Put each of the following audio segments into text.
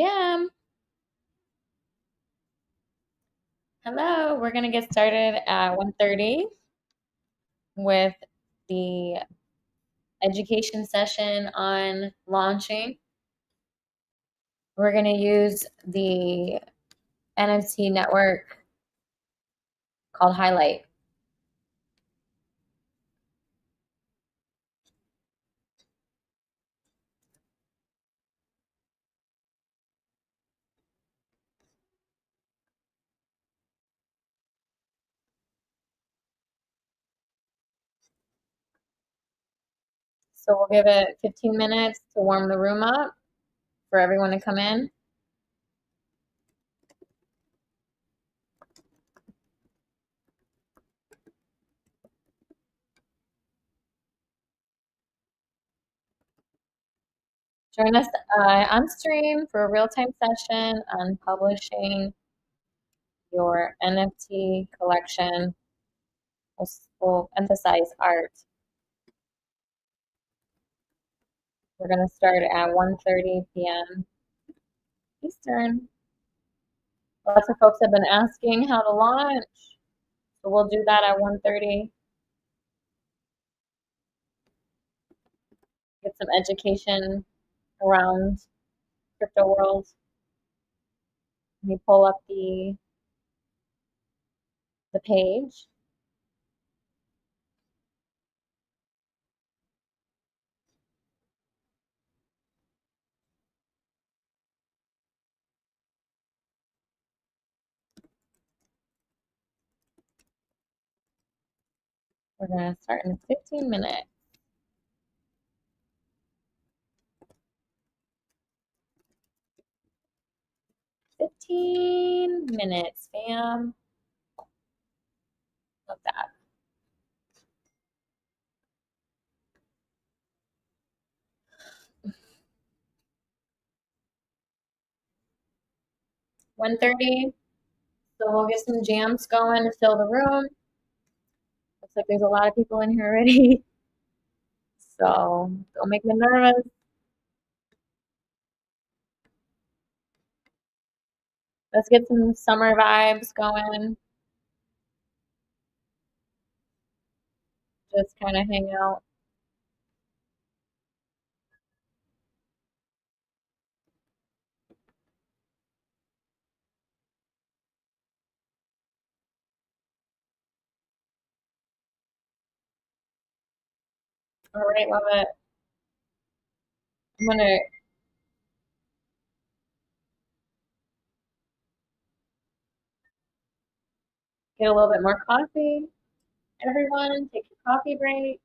Jam. Hello, we're going to get started at 1:30 with the education session on launching. We're going to use the NFT network called Highlight. So we'll give it 15 minutes to warm the room up for everyone to come in. Join us on stream for a real-time session on publishing your NFT collection. We'll emphasize art. We're going to start at 1:30 p.m. Eastern. Lots of folks have been asking how to launch, so we'll do that at 1:30. Get some education around crypto world. Let me pull up the page. We're going to start in 15 minutes. 15 minutes, fam. Love that. One 1:30. So we'll get some jams going to fill the room. Looks like there's a lot of people in here already. So don't make me nervous. Let's get some summer vibes going. Just kind of hang out. All right, love it. I'm gonna get a little bit more coffee. Everyone, take your coffee break.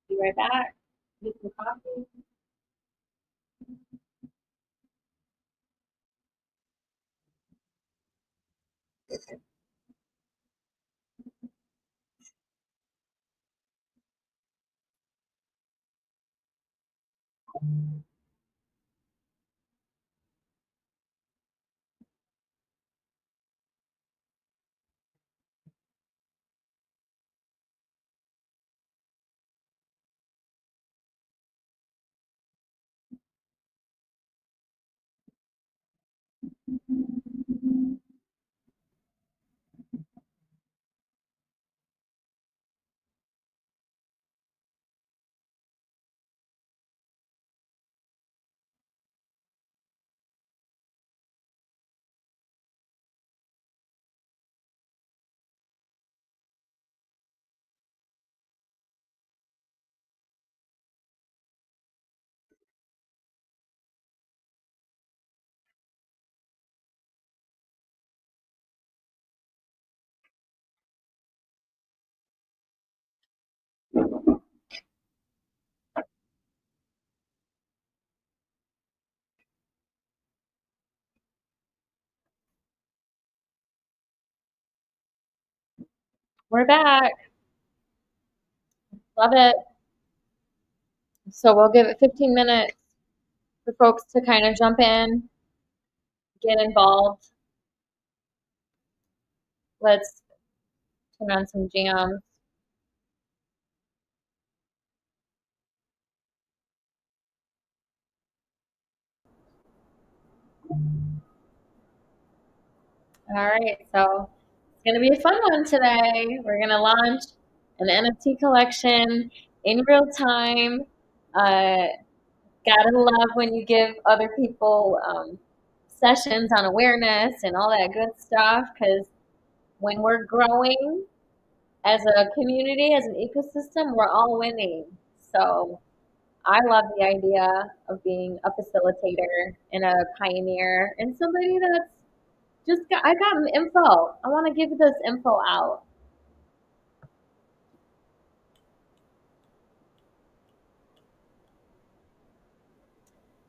Be right back. Get some coffee. We're back. Love it. So we'll give it 15 minutes for folks to kind of jump in, get involved. Let's turn on some jams. All right, so it's going to be a fun one today. We're going to launch an NFT collection in real time. Uh, gotta love when you give other people sessions on awareness and all that good stuff because when we're growing as a community, as an ecosystem, we're all winning. So I love the idea of being a facilitator and a pioneer and somebody that's I got info. I want to give this info out.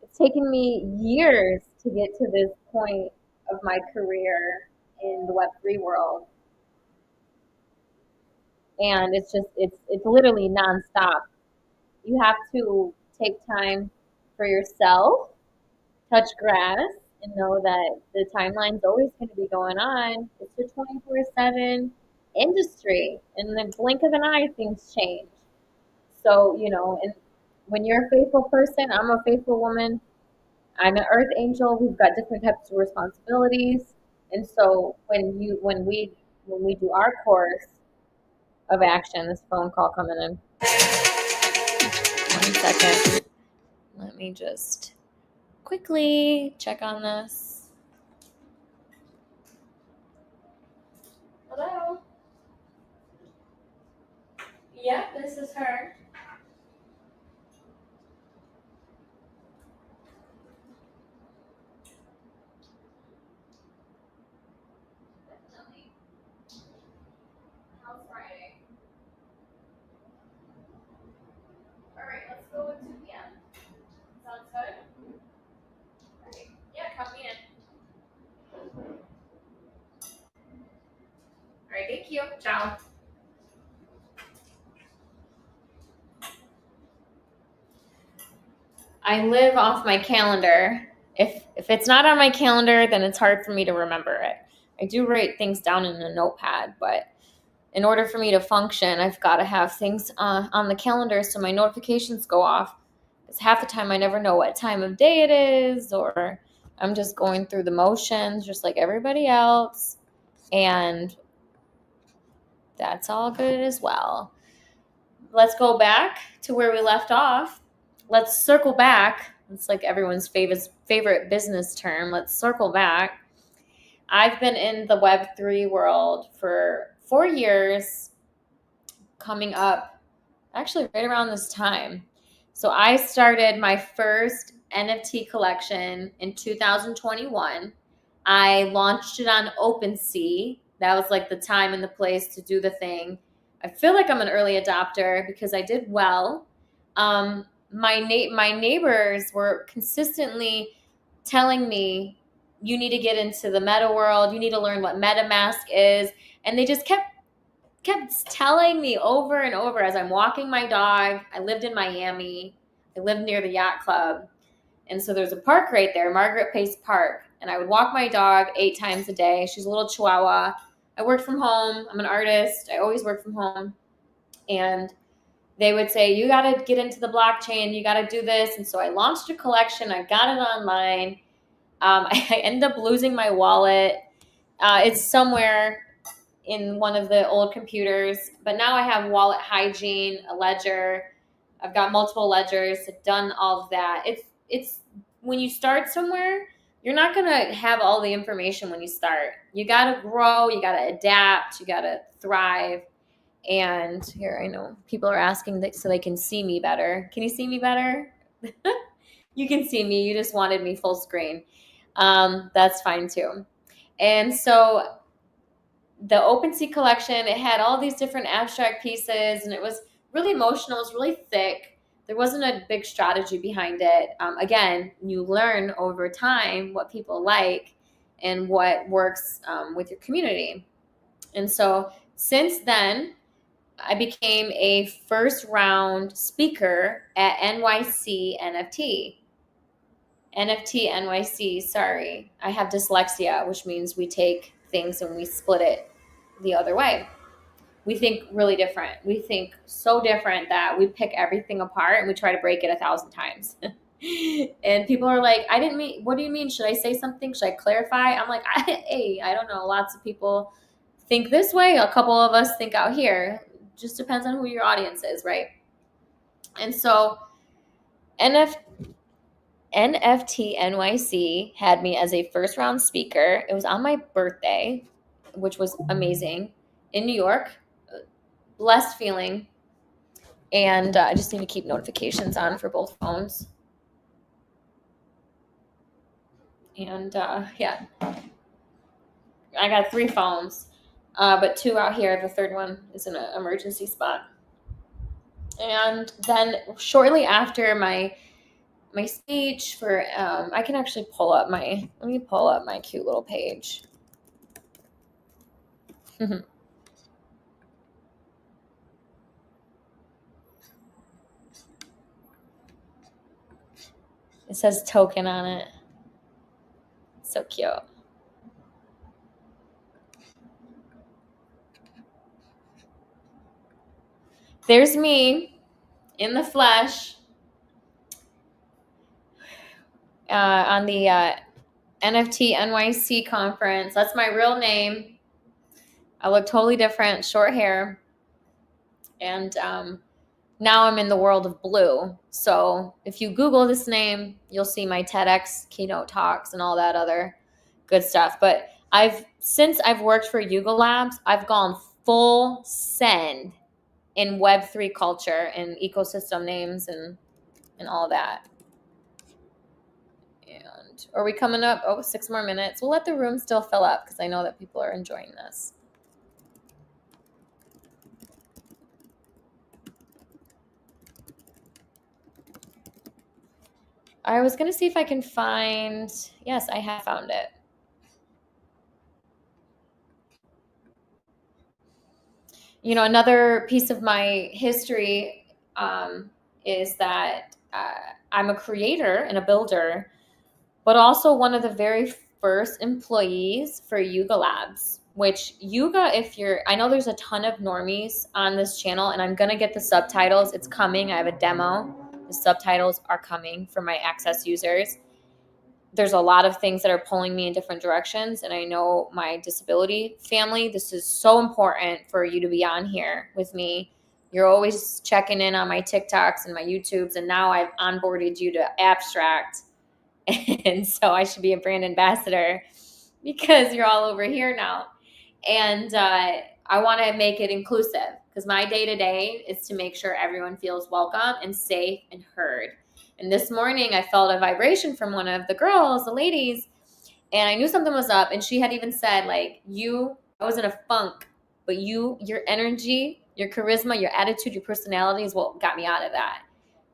It's taken me years to get to this point of my career in the Web3 world. And it's literally nonstop. You have to take time for yourself, touch grass, and know that the timeline's always going to be going on. It's a 24/7 industry. In the blink of an eye, things change. So, and when you're a faithful person, I'm a faithful woman. I'm an earth angel. We've got different types of responsibilities. And so when we do our course of action, this phone call coming in. 1 second. Let me just quickly check on this. Hello? Yep, this is her. How's Friday? All right, let's go with 2 p.m. Sounds good? All right. Yeah, copy in. All right, thank you. Ciao. I live off my calendar. If it's not on my calendar, then it's hard for me to remember it. I do write things down in a notepad, but in order for me to function, I've got to have things on the calendar so my notifications go off. Because half the time I never know what time of day it is, or I'm just going through the motions just like everybody else. And that's all good as well. Let's go back to where we left off. Let's circle back. It's like everyone's favorite business term. Let's circle back. I've been in the Web3 world for 4 years, coming up actually right around this time. So I started my first NFT collection in 2021. I launched it on OpenSea. That was like the time and the place to do the thing. I feel like I'm an early adopter because I did well. My neighbors were consistently telling me, you need to get into the meta world. You need to learn what MetaMask is. And they just kept telling me over and over as I'm walking my dog. I lived in Miami. I lived near the yacht club. And so there's a park right there, Margaret Pace Park. And I would walk my dog 8 times a day. She's a little chihuahua. I worked from home. I'm an artist. I always work from home. And they would say, you got to get into the blockchain. You got to do this. And so I launched a collection. I got it online. I ended up losing my wallet. It's somewhere in one of the old computers, but now I have wallet hygiene, a ledger. I've got multiple ledgers. I've done all of that. It's when you start somewhere, you're not gonna have all the information when you start. You gotta grow. You gotta adapt. You gotta thrive. And here, I know people are asking that so they can see me better. Can you see me better? You can see me. You just wanted me full screen. That's fine too. And so the OpenSea collection, it had all these different abstract pieces, and it was really emotional. It was really thick. There wasn't a big strategy behind it. Again, you learn over time what people like and what works with your community. And so since then, I became a first round speaker at NYC NFT. NFT NYC, sorry. I have dyslexia, which means we take things and we split it the other way. We think really different. We think so different that we pick everything apart and we try to break it 1,000 times. And people are like, I didn't mean, what do you mean? Should I say something? Should I clarify? I'm like, hey, I don't know. Lots of people think this way. A couple of us think out here. Just depends on who your audience is, right? And so NF, NFT NYC had me as a first round speaker. It was on my birthday, which was amazing, in New York. Blessed feeling. And I just need to keep notifications on for both phones. And yeah, I got 3 phones, but 2 out here. The third one is in an emergency spot. And then shortly after my speech for, I can actually pull up my, let me pull up my cute little page. It says token on it. So cute. There's me in the flesh on the NFT NYC conference. That's my real name. I look totally different, short hair. And now I'm in the world of blue. So if you Google this name, you'll see my TEDx keynote talks and all that other good stuff. But since I've worked for Yuga Labs, I've gone full send in Web3 culture and ecosystem names and all that. And are we coming up? Oh, 6 more minutes. We'll let the room still fill up because I know that people are enjoying this. I was going to see if I can find, yes, I have found it. You know, another piece of my history is that I'm a creator and a builder, but also one of the very first employees for Yuga Labs, which Yuga, I know there's a ton of normies on this channel, and I'm going to get the subtitles. It's coming. I have a demo. The subtitles are coming for my access users. There's a lot of things that are pulling me in different directions. And I know my disability family, this is so important for you to be on here with me. You're always checking in on my TikToks and my YouTubes. And now I've onboarded you to Abstract. And so I should be a brand ambassador because you're all over here now. And I want to make it inclusive because my day to day is to make sure everyone feels welcome and safe and heard. And this morning I felt a vibration from one of the girls, the ladies, and I knew something was up. And she had even said, like, I was in a funk, but your energy, your charisma, your attitude, your personality is what got me out of that.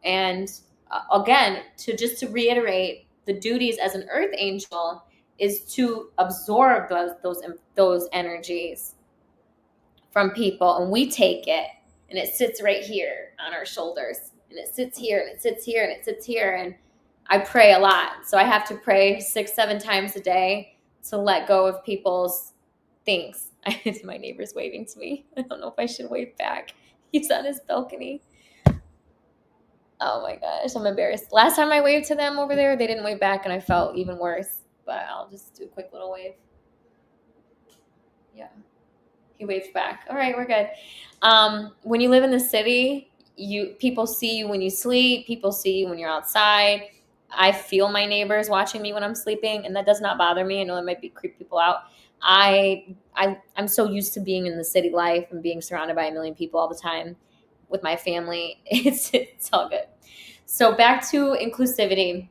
And again, to reiterate, the duties as an earth angel is to absorb those energies from people, and we take it, and it sits right here on our shoulders, and it sits here, and it sits here, and it sits here. And I pray a lot, so I have to pray 6-7 times a day to let go of people's things. My neighbor's waving to me. I don't know if I should wave back. He's on his balcony. Oh my gosh, I'm embarrassed. Last time I waved to them over there, they didn't wave back, and I felt even worse. But I'll just do a quick little wave. Yeah. He waved back. All right, we're good. When you live in the city, people see you when you sleep. People see you when you're outside. I feel my neighbors watching me when I'm sleeping, and that does not bother me. I know that might creep people out. I'm so used to being in the city life and being surrounded by a million people all the time with my family. It's all good. So back to inclusivity.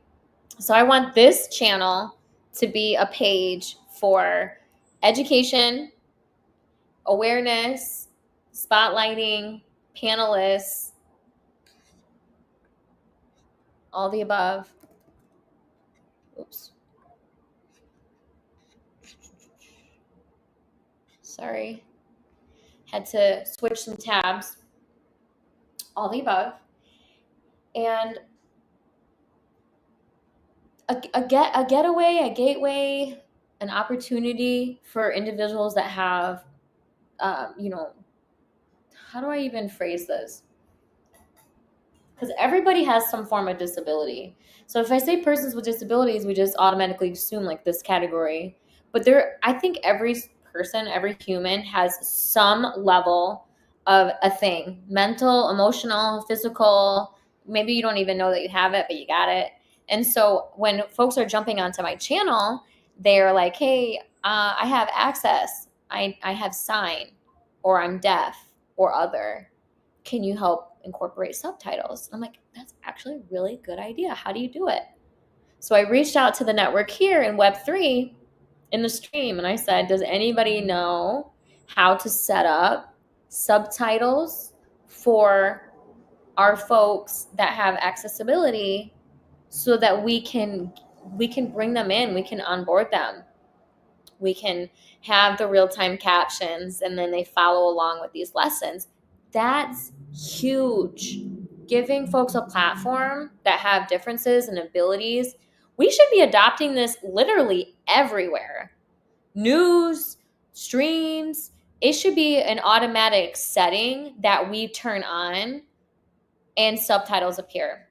So I want this channel to be a page for education, awareness, spotlighting, panelists, all the above. Oops. Sorry. Had to switch some tabs. All the above. And a getaway, a gateway, an opportunity for individuals that have, how do I even phrase this? Because everybody has some form of disability. So if I say persons with disabilities, we just automatically assume like this category. But I think every person, every human has some level of a thing, mental, emotional, physical. Maybe you don't even know that you have it, but you got it. And so when folks are jumping onto my channel, they're like, hey, I have access. I have sign, or I'm deaf, or other. Can you help incorporate subtitles? I'm like, that's actually a really good idea. How do you do it? So I reached out to the network here in Web3 in the stream, and I said, does anybody know how to set up subtitles for our folks that have accessibility so that we can bring them in, we can onboard them, we can have the real-time captions, and then they follow along with these lessons. That's huge. Giving folks a platform that have differences and abilities. We should be adopting this literally everywhere. News, streams, it should be an automatic setting that we turn on and subtitles appear.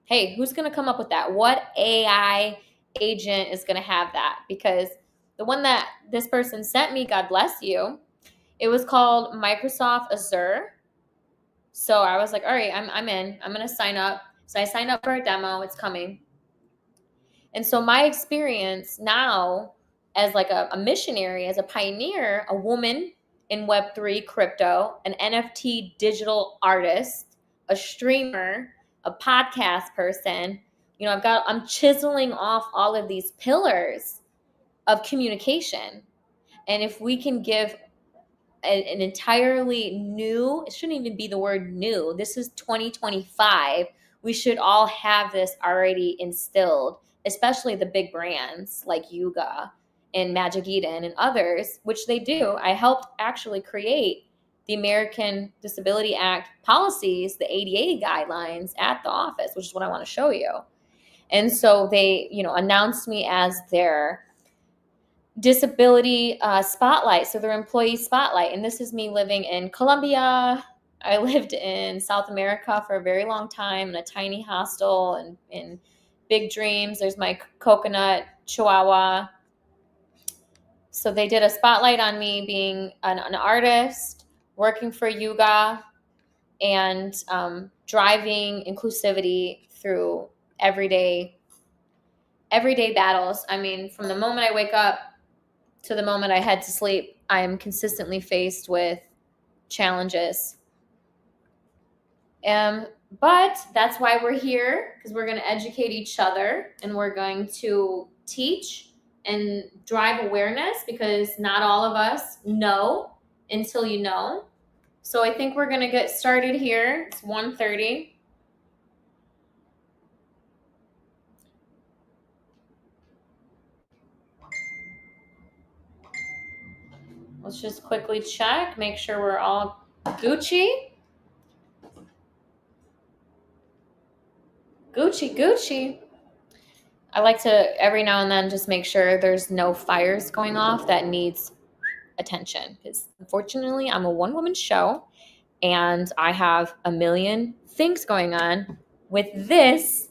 Hey, who's going to come up with that? What AI agent is going to have that? Because the one that this person sent me, God bless you, it was called Microsoft Azure. So I was like, all right, I'm in. I'm going to sign up. So I signed up for a demo. It's coming. And so my experience now as like a missionary, as a pioneer, a woman in Web3 crypto, an NFT digital artist, a streamer, a podcast person, I'm chiseling off all of these pillars of communication. And if we can give an entirely new, it shouldn't even be the word new. This is 2025. We should all have this already instilled, especially the big brands like Yuga and Magic Eden and others, which they do. I helped actually create the American Disability Act policies, the ADA guidelines at the office, which is what I want to show you. And so they, announced me as their disability spotlight, so their employee spotlight. And this is me living in Colombia. I lived in South America for a very long time in a tiny hostel and in big dreams. There's my coconut chihuahua. So they did a spotlight on me being an artist, working for Yuga, and driving inclusivity through everyday battles. I mean, from the moment I wake up to the moment I head to sleep, I am consistently faced with challenges. But that's why we're here, because we're going to educate each other and we're going to teach and drive awareness, because not all of us know until you know. So I think we're going to get started here. It's 1:30. Let's just quickly check, make sure we're all Gucci. Gucci. I like to every now and then just make sure there's no fires going off that needs attention, because unfortunately I'm a one-woman show and I have a million things going on with this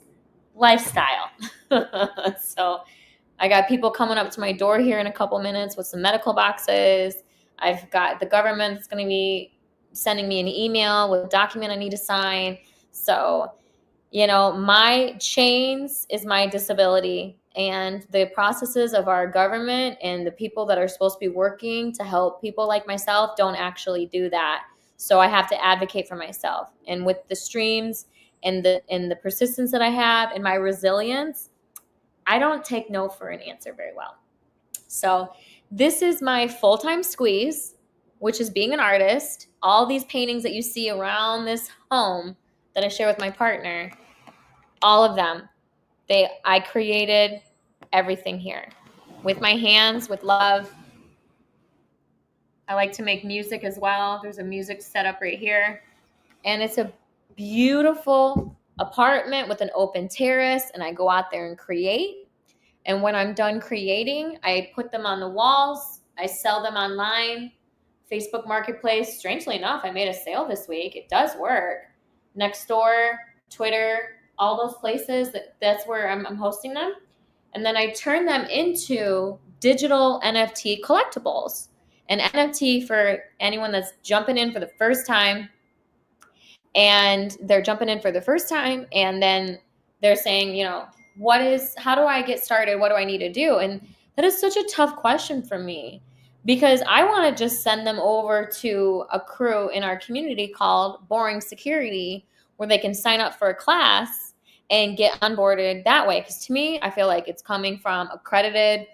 lifestyle. So I got people coming up to my door here in a couple minutes with some medical boxes. I've got the government that's going to be sending me an email with a document I need to sign. So my chains is my disability, and the processes of our government and the people that are supposed to be working to help people like myself don't actually do that. So I have to advocate for myself. And with the streams and the persistence that I have and my resilience, I don't take no for an answer very well. So this is my full-time squeeze, which is being an artist. All these paintings that you see around this home that I share with my partner, all of them, I created everything here with my hands, with love. I like to make music as well. There's a music setup right here, and it's a beautiful apartment with an open terrace, and I go out there and create. And when I'm done creating, I put them on the walls. I sell them online, Facebook Marketplace. Strangely enough, I made a sale this week. It does work. Nextdoor, Twitter, all those places, that's where I'm hosting them. And then I turn them into digital NFT collectibles. An NFT, for anyone that's jumping in for the first time, and they're jumping in for the first time, and then they're saying, how do I get started? What do I need to do? And that is such a tough question for me, because I want to just send them over to a crew in our community called Boring Security, where they can sign up for a class and get onboarded that way. Because to me, I feel like it's coming from accredited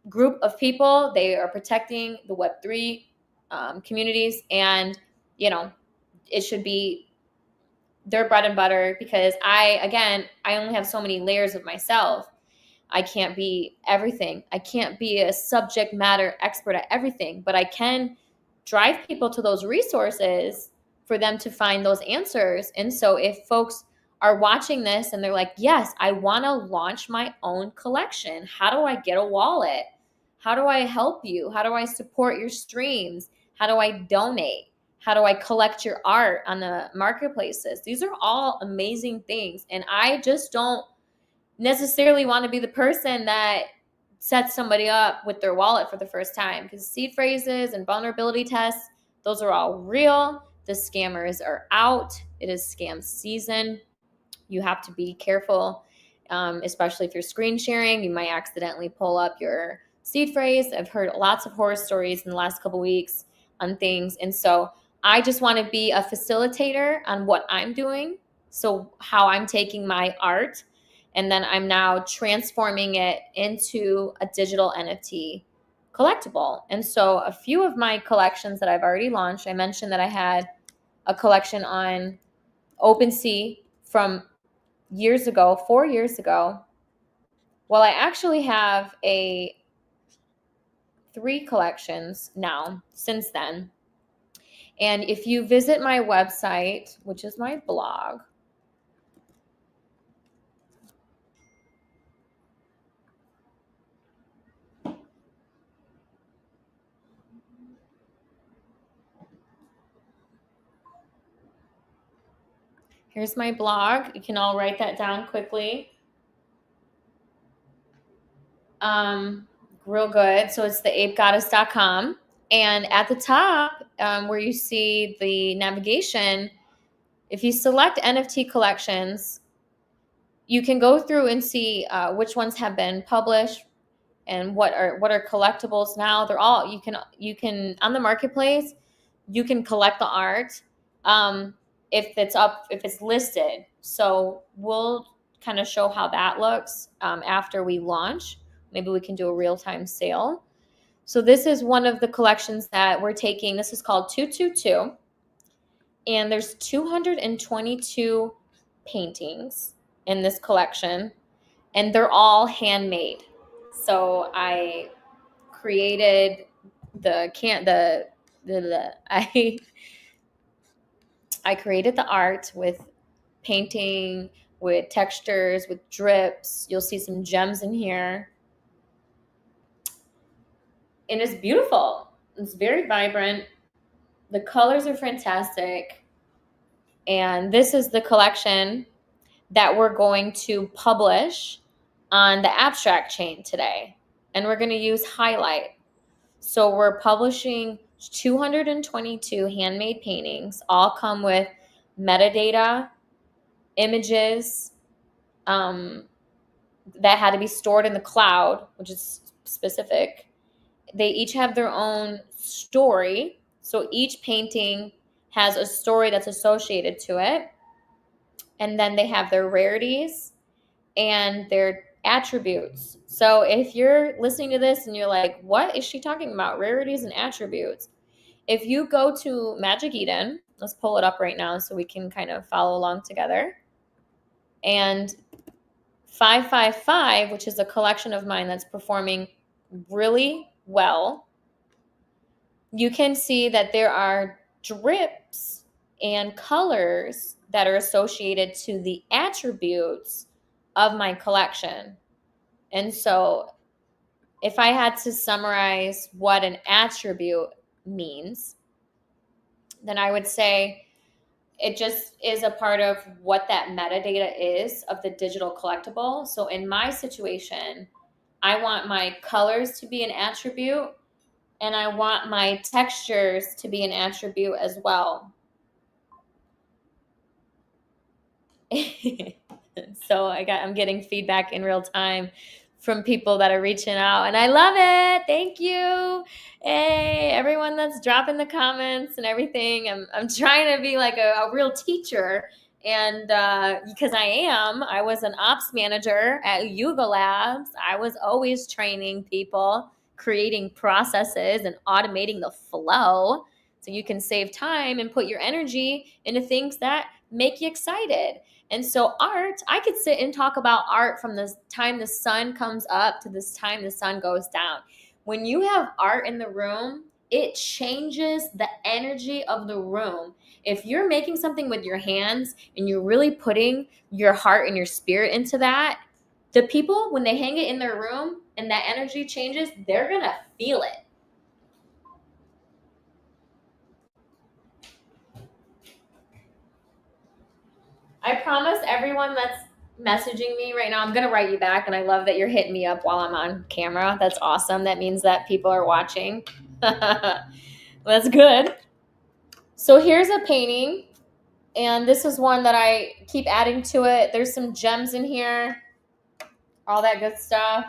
group of people. They are protecting the Web3 communities, and it should be their bread and butter, because I only have so many layers of myself. I can't be everything. I can't be a subject matter expert at everything, but I can drive people to those resources for them to find those answers. And so if folks are watching this and they're like, yes, I want to launch my own collection. How do I get a wallet? How do I help you? How do I support your streams? How do I donate? How do I collect your art on the marketplaces? These are all amazing things. And I just don't necessarily want to be the person that sets somebody up with their wallet for the first time, because seed phrases and vulnerability tests, those are all real. The scammers are out. It is scam season. You have to be careful, especially if you're screen sharing. You might accidentally pull up your seed phrase. I've heard lots of horror stories in the last couple weeks on things. And so I just want to be a facilitator on what I'm doing. So how I'm taking my art, and then I'm now transforming it into a digital NFT collectible. And so a few of my collections that I've already launched, I mentioned that I had a collection on OpenSea from years ago, 4 years ago. Well, I actually have 3 collections now since then. And if you visit my website, which is my blog, here's my blog. You can all write that down quickly. Real good. So it's theapegoddess.com. And at the top, where you see the navigation, if you select NFT collections, you can go through and see which ones have been published and what are collectibles now. They're all, you can on the marketplace, you can collect the art if it's listed. So we'll kind of show how that looks after we launch. Maybe we can do a real-time sale. So this is one of the collections that we're taking. This is called 222, and there's 222 paintings in this collection, and they're all handmade. So I created I created the art with painting, with textures, with drips. You'll see some gems in here. And it's beautiful. It's very vibrant. The colors are fantastic. And this is the collection that we're going to publish on the abstract chain today. And we're going to use highlight. So we're publishing 222 handmade paintings, all come with metadata, images that had to be stored in the cloud, which is specific. They each have their own story. So each painting has a story that's associated to it. And then they have their rarities and their attributes. So if you're listening to this and you're like, what is she talking about? Rarities and attributes. If you go to Magic Eden, let's pull it up right now so we can kind of follow along together. And 555, which is a collection of mine that's performing really well, you can see that there are drips and colors that are associated to the attributes of my collection. And so if I had to summarize what an attribute means, then I would say it just is a part of what that metadata is of the digital collectible. So in my situation, I want my colors to be an attribute, and I want my textures to be an attribute as well. So I'm getting feedback in real time from people that are reaching out, and I love it. Thank you. Hey, everyone that's dropping the comments and everything. I'm trying to be like a real teacher, and because I was an ops manager at Yuga Labs. I was always training people, creating processes and automating the flow so you can save time and put your energy into things that make you excited. And so art, I could sit and talk about art from the time the sun comes up to this time the sun goes down. When you have art in the room, it changes the energy of the room. If you're making something with your hands and you're really putting your heart and your spirit into that, the people, when they hang it in their room and that energy changes, they're going to feel it. I promise everyone that's messaging me right now, I'm going to write you back. And I love that you're hitting me up while I'm on camera. That's awesome. That means that people are watching. That's good. So here's a painting. And this is one that I keep adding to it. There's some gems in here, all that good stuff.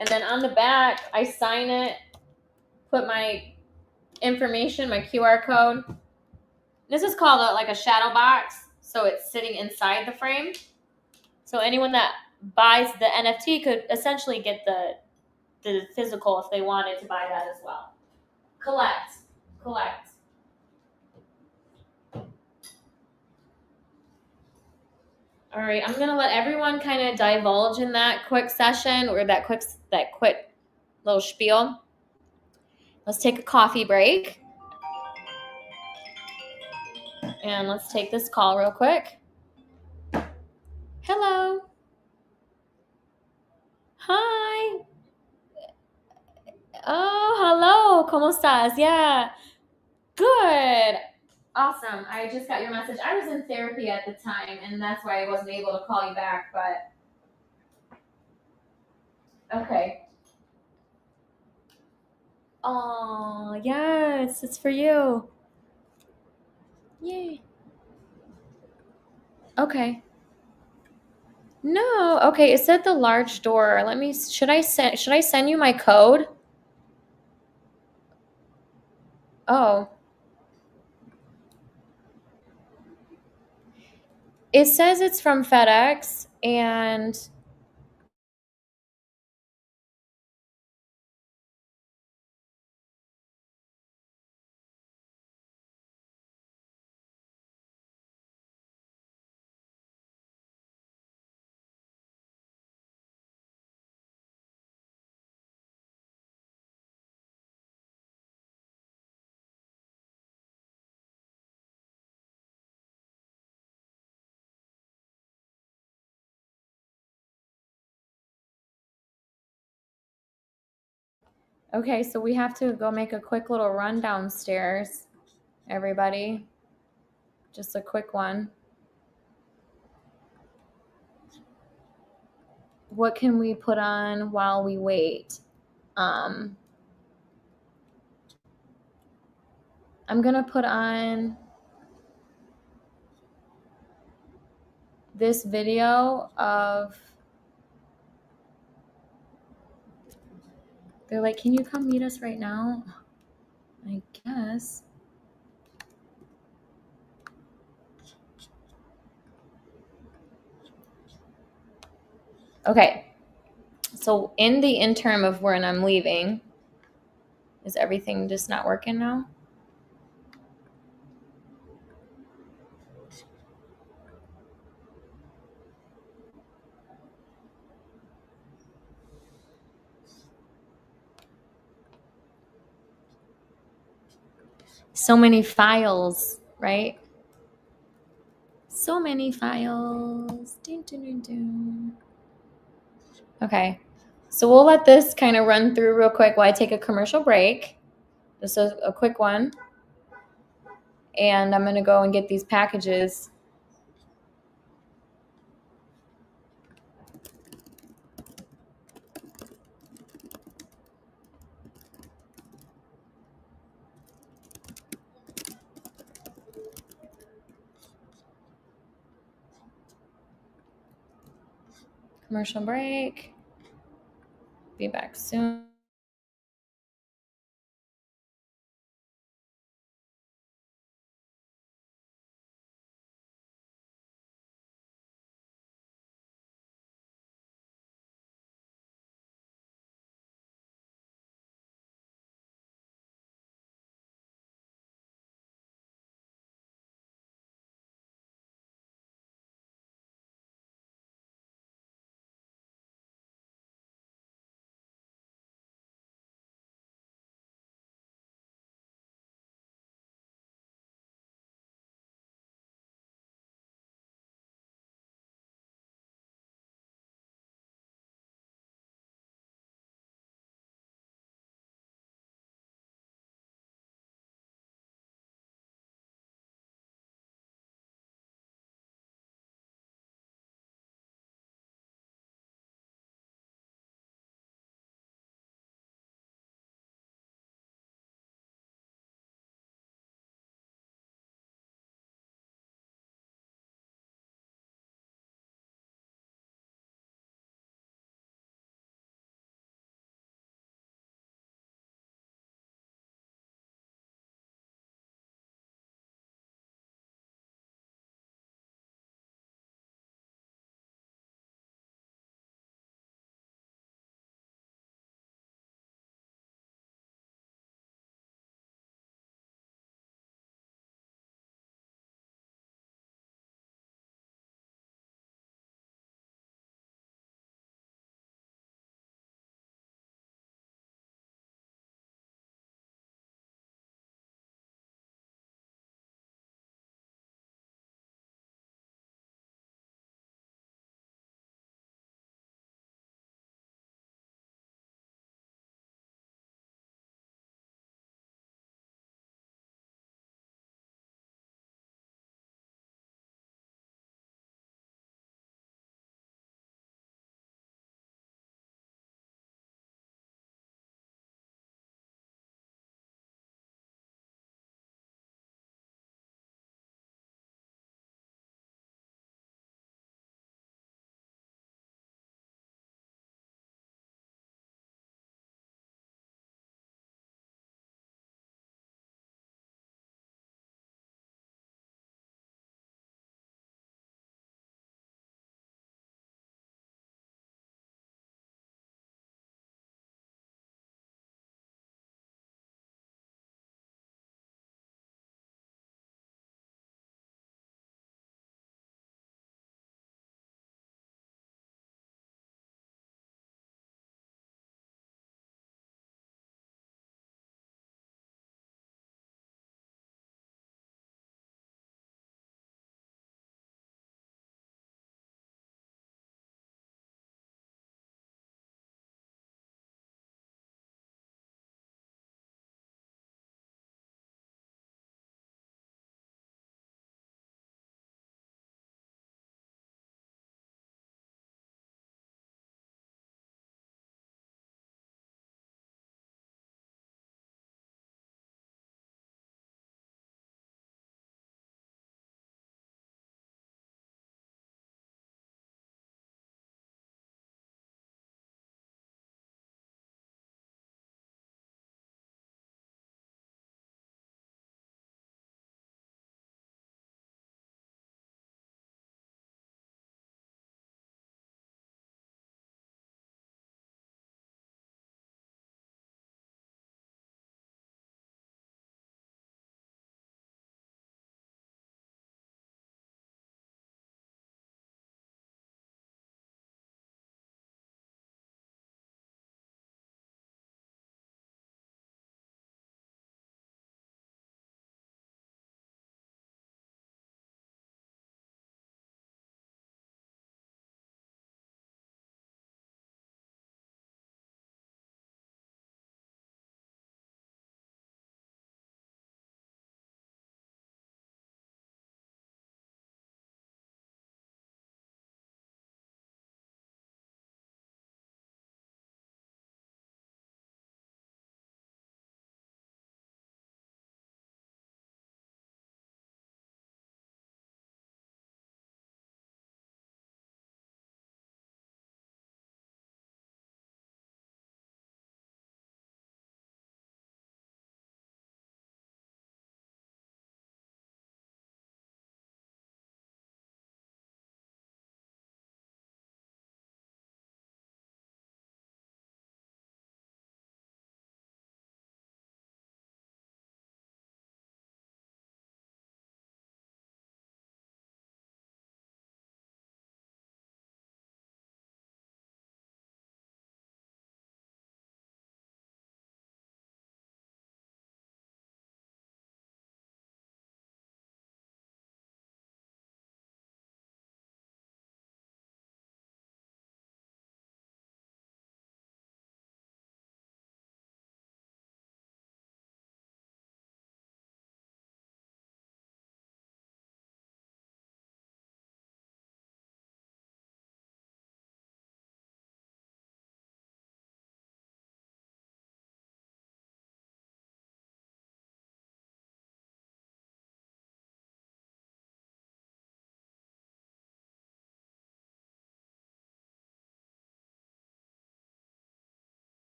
And then on the back, I sign it, put my information, my QR code. This is called like a shadow box. So it's sitting inside the frame. So anyone that buys the NFT could essentially get the physical if they wanted to buy that as well. Collect. All right, I'm gonna let everyone kind of divulge in that quick session or that quick little spiel. Let's take a coffee break, and let's take this call real quick. Hello. Hi. Oh, hello. ¿Cómo estás? Yeah. Good. Awesome. I just got your message. I was in therapy at the time, and that's why I wasn't able to call you back, but okay. Oh, yes, it's for you. Yay. Okay. No. Okay, it said the large door. Should I send you my code? Oh. It says it's from FedEx and okay, so we have to go make a quick little run downstairs, everybody. Just a quick one. What can we put on while we wait? I'm gonna put on this video of, they're like, can you come meet us right now? I guess. Okay. So in the interim of when I'm leaving, is everything just not working now? So many files, right? So many files. Dun, dun, dun, dun. Okay. So we'll let this kind of run through real quick while I take a commercial break. This is a quick one. and I'm gonna go and get these packages. Commercial break. Be back soon.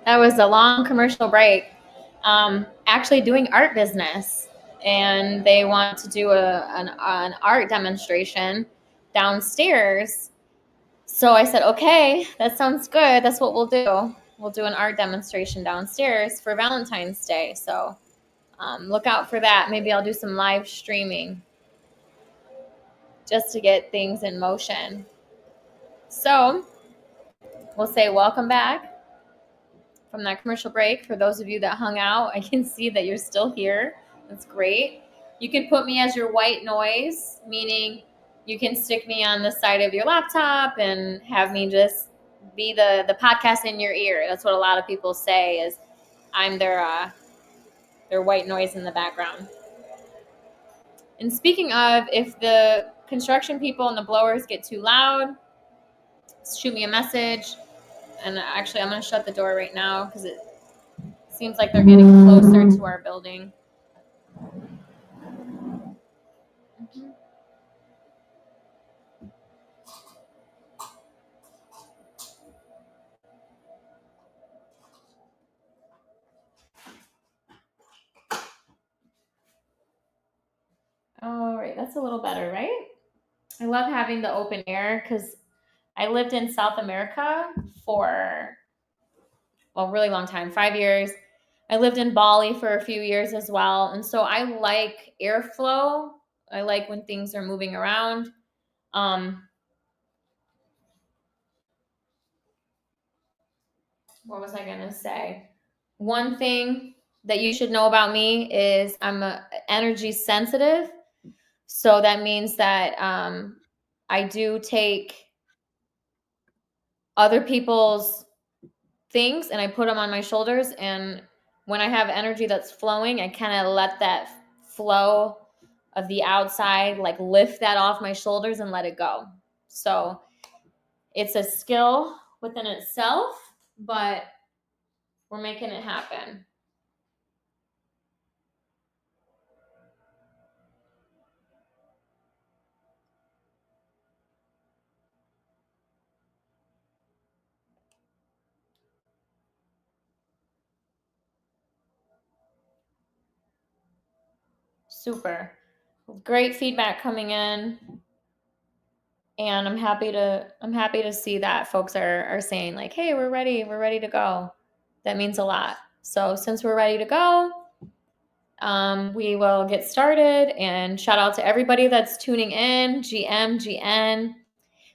That was a long commercial break. Actually doing art business, and they want to do an art demonstration downstairs. So I said, okay, that sounds good. That's what we'll do. We'll do an art demonstration downstairs for Valentine's Day. So look out for that. Maybe I'll do some live streaming just to get things in motion. So we'll say welcome back from that commercial break. For those of you that hung out, I can see that you're still here. That's great. You can put me as your white noise, meaning you can stick me on the side of your laptop and have me just be the podcast in your ear. That's what a lot of people say is I'm their white noise in the background. And speaking of, if the construction people and the blowers get too loud, shoot me a message. And actually, I'm going to shut the door right now because it seems like they're getting closer to our building. All right, that's a little better, right? I love having the open air because I lived in South America for a really long time, 5 years. I lived in Bali for a few years as well. And so I like airflow. I like when things are moving around. Um, what was I going to say? One thing that you should know about me is I'm a energy sensitive. So that means that I do take other people's things and I put them on my shoulders. And when I have energy that's flowing, I kind of let that flow of the outside, like lift that off my shoulders and let it go. So it's a skill within itself, but we're making it happen. Super. Great feedback coming in. And I'm happy to see that folks are saying like, hey, we're ready to go. That means a lot. So since we're ready to go, we will get started. And shout out to everybody that's tuning in. GN.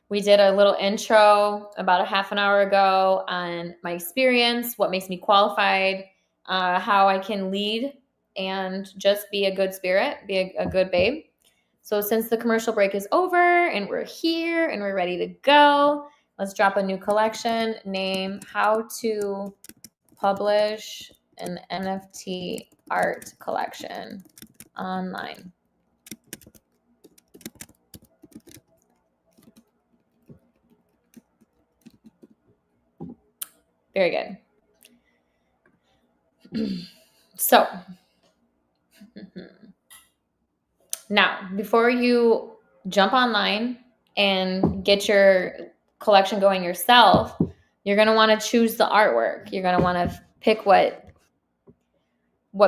We did a little intro about a half an hour ago on my experience, what makes me qualified, how I can lead and just be a good spirit, be a good babe. So since the commercial break is over and we're here and we're ready to go, let's drop a new collection. Name How to Publish an NFT Art Collection online. Very good. So now, before you jump online and get your collection going yourself, you're going to want to choose the artwork. You're going to want to pick what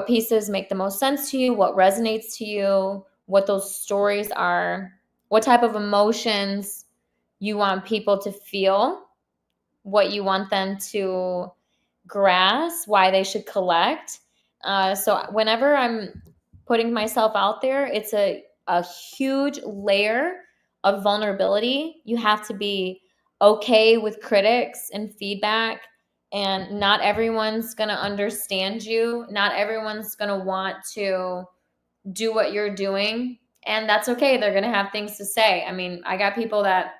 pieces make the most sense to you, what resonates to you, what those stories are, what type of emotions you want people to feel, what you want them to grasp, why they should collect. So whenever I'm putting myself out there, it's a huge layer of vulnerability. You have to be okay with critics and feedback, and not everyone's going to understand you. Not everyone's going to want to do what you're doing, and that's okay. They're going to have things to say. I mean, I got people that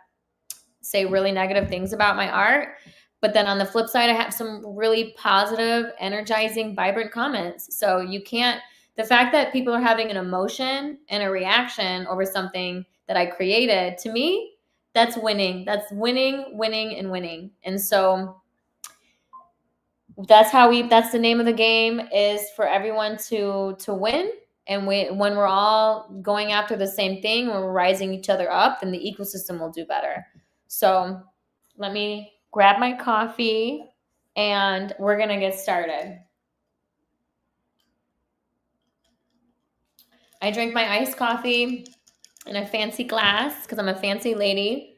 say really negative things about my art. But then on the flip side, I have some really positive, energizing, vibrant comments. So you can't, the fact that people are having an emotion and a reaction over something that I created, to me, that's winning. That's winning, winning, and winning. And so that's the name of the game, is for everyone to win. And when we're all going after the same thing, when we're rising each other up, then the ecosystem will do better. So let me grab my coffee and we're going to get started. I drink my iced coffee in a fancy glass because I'm a fancy lady.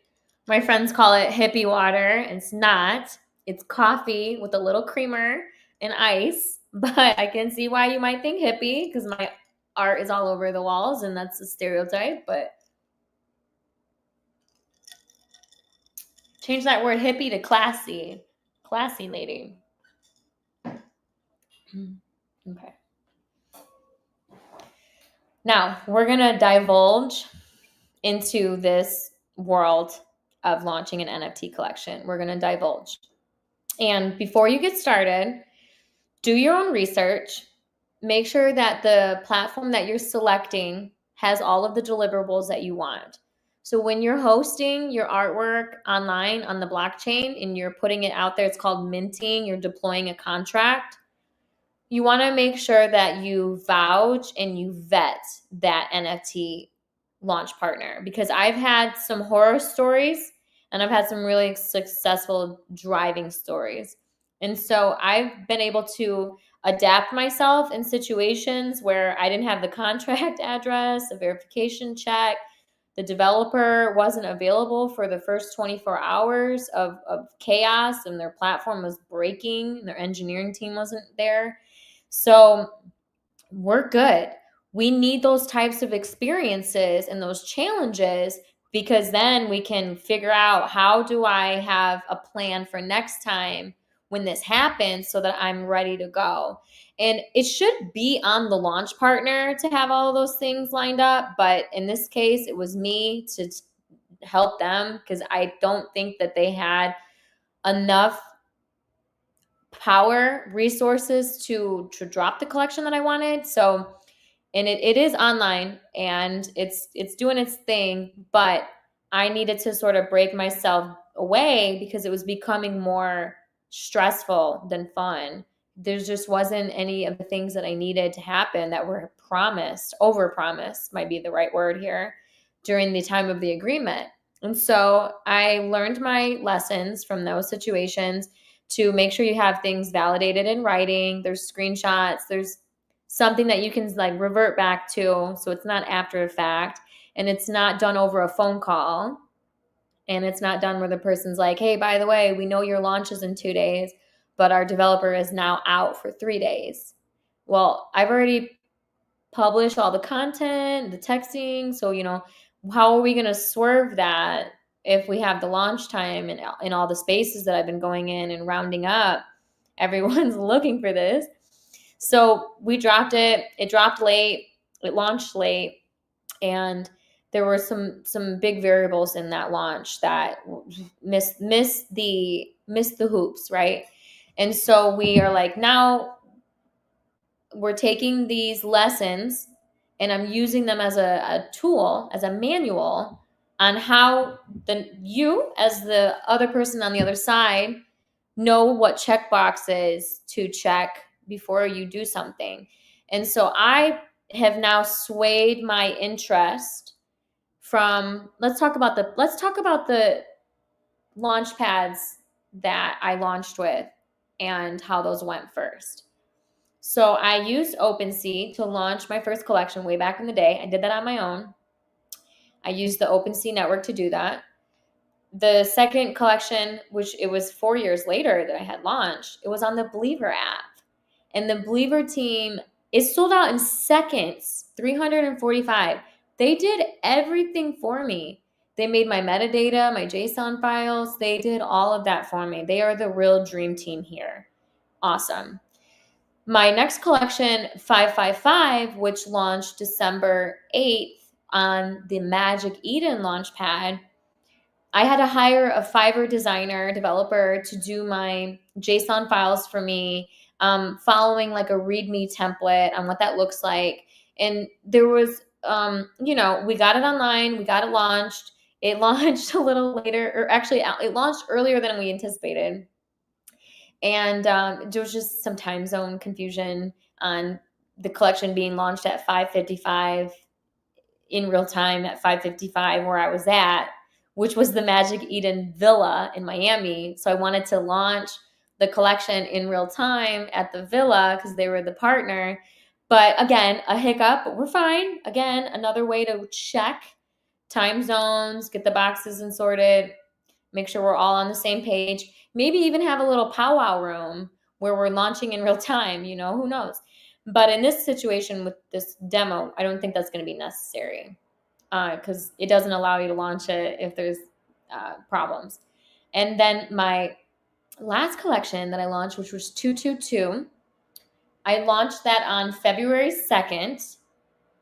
My friends call it hippie water. It's not. It's coffee with a little creamer and ice, but I can see why you might think hippie because my art is all over the walls and that's a stereotype, but change that word hippie to classy. Classy lady. Okay. Now, we're going to divulge into this world of launching an NFT collection. We're going to divulge. And before you get started, do your own research. Make sure that the platform that you're selecting has all of the deliverables that you want. So when you're hosting your artwork online on the blockchain and you're putting it out there, it's called minting, you're deploying a contract. You want to make sure that you vouch and you vet that NFT launch partner, because I've had some horror stories and I've had some really successful driving stories. And so I've been able to adapt myself in situations where I didn't have the contract address, a verification check, the developer wasn't available for the first 24 hours of chaos and their platform was breaking and their engineering team wasn't there. So we're good. We need those types of experiences and those challenges, because then we can figure out, how do I have a plan for next time when this happens so that I'm ready to go. And it should be on the launch partner to have all of those things lined up. But in this case, it was me to help them because I don't think that they had enough power resources to drop the collection that I wanted. So, and it is online and it's doing its thing, but I needed to sort of break myself away because it was becoming more stressful than fun. There just wasn't any of the things that I needed to happen that were promised, over promised might be the right word here, during the time of the agreement. And so I learned my lessons from those situations to make sure you have things validated in writing. There's screenshots, there's something that you can like revert back to, so it's not after the fact, and it's not done over a phone call, and it's not done where the person's like, hey, by the way, we know your launch is in 2 days, but our developer is now out for 3 days. Well, I've already published all the content, the texting, so how are we going to swerve that if we have the launch time and in all the spaces that I've been going in and rounding up? Everyone's looking for this. So we dropped it. It dropped late. It launched late, and there were some big variables in that launch that missed the hoops, right? And so we are like, now we're taking these lessons and I'm using them as a tool, as a manual on how you, as the other person on the other side, know what check boxes to check before you do something. And so I have now swayed my interest from, let's talk about the launch pads that I launched with and how those went first. So I used OpenSea to launch my first collection way back in the day. I did that on my own. I used the OpenSea network to do that. The second collection, which it was 4 years later that I had launched, it was on the Believer app. And the Believer team is sold out in seconds, 345. They did everything for me. They made my metadata, my JSON files. They did all of that for me. They are the real dream team here. Awesome. My next collection, 555, which launched December 8th on the Magic Eden launchpad, I had to hire a Fiverr designer, developer to do my JSON files for me, following like a README template on what that looks like. And there was, we got it online, we got it launched. It launched a little later, or actually it launched earlier than we anticipated. And there was just some time zone confusion on the collection being launched at 5:55 in real time at 5:55 where I was at, which was the Magic Eden Villa in Miami. So I wanted to launch the collection in real time at the villa because they were the partner. But again, a hiccup, but we're fine. Again, another way to check time zones, get the boxes and sorted, make sure we're all on the same page. Maybe even have a little powwow room where we're launching in real time, who knows. But in this situation with this demo, I don't think that's going to be necessary because it doesn't allow you to launch it if there's problems. And then my last collection that I launched, which was 222, I launched that on February 2nd,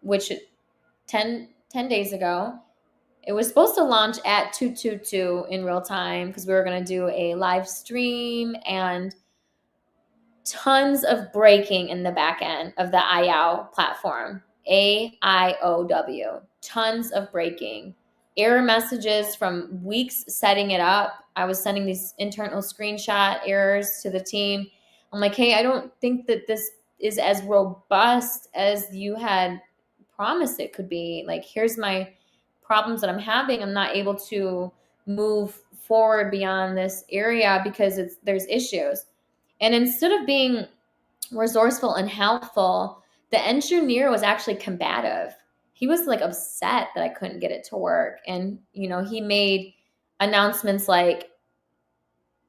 which 10 days ago. It was supposed to launch at 222 in real time because we were going to do a live stream and tons of breaking in the back end of the IOW platform. AIOW. Tons of breaking. Error messages from weeks setting it up. I was sending these internal screenshot errors to the team. I'm like, hey, I don't think that this is as robust as you had promised it could be. Like, here's my problems that I'm having. I'm not able to move forward beyond this area because there's issues. And instead of being resourceful and helpful, the engineer was actually combative. He was like upset that I couldn't get it to work. And, he made announcements like,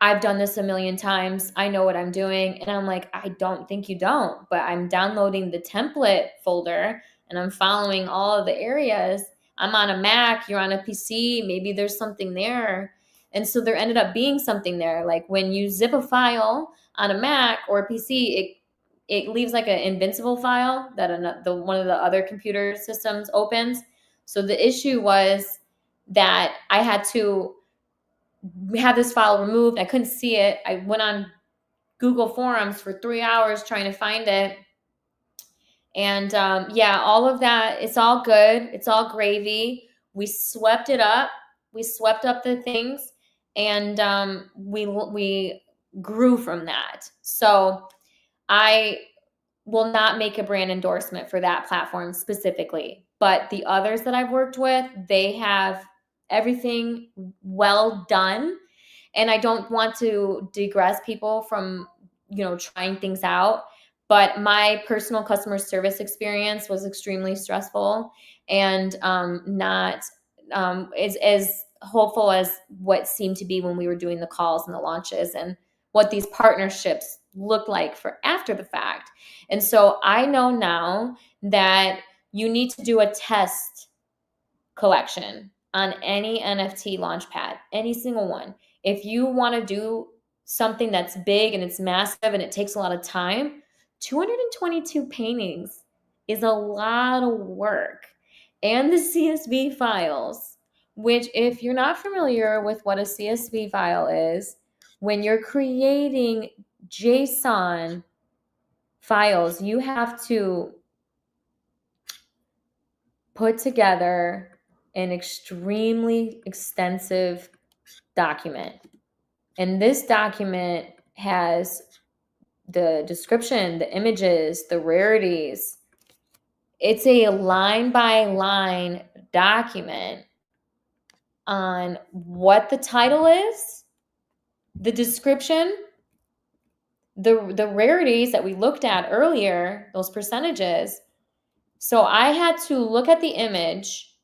I've done this a million times. I know what I'm doing. And I'm like, I don't think you don't, but I'm downloading the template folder and I'm following all of the areas. I'm on a Mac, you're on a PC, maybe there's something there. And so there ended up being something there. Like when you zip a file on a Mac or a PC, it leaves like an invincible file that one of the other computer systems opens. So the issue was that I had to have this file removed. I couldn't see it. I went on Google Forums for 3 hours trying to find it. And all of that, it's all good. It's all gravy. We swept it up. We swept up the things and we grew from that. So I will not make a brand endorsement for that platform specifically, but the others that I've worked with, they have everything well done. And I don't want to digress people from, trying things out, but my personal customer service experience was extremely stressful and not as hopeful as what seemed to be when we were doing the calls and the launches and what these partnerships look like for after the fact. And so I know now that you need to do a test collection on any NFT launchpad, any single one. If you want to do something that's big and it's massive and it takes a lot of time, 222 paintings is a lot of work. And the CSV files, which if you're not familiar with what a CSV file is, when you're creating JSON files, you have to put together an extremely extensive document. And this document has the description, the images, the rarities. It's a line by line document on what the title is, the description, the rarities that we looked at earlier, those percentages. So I had to look at the image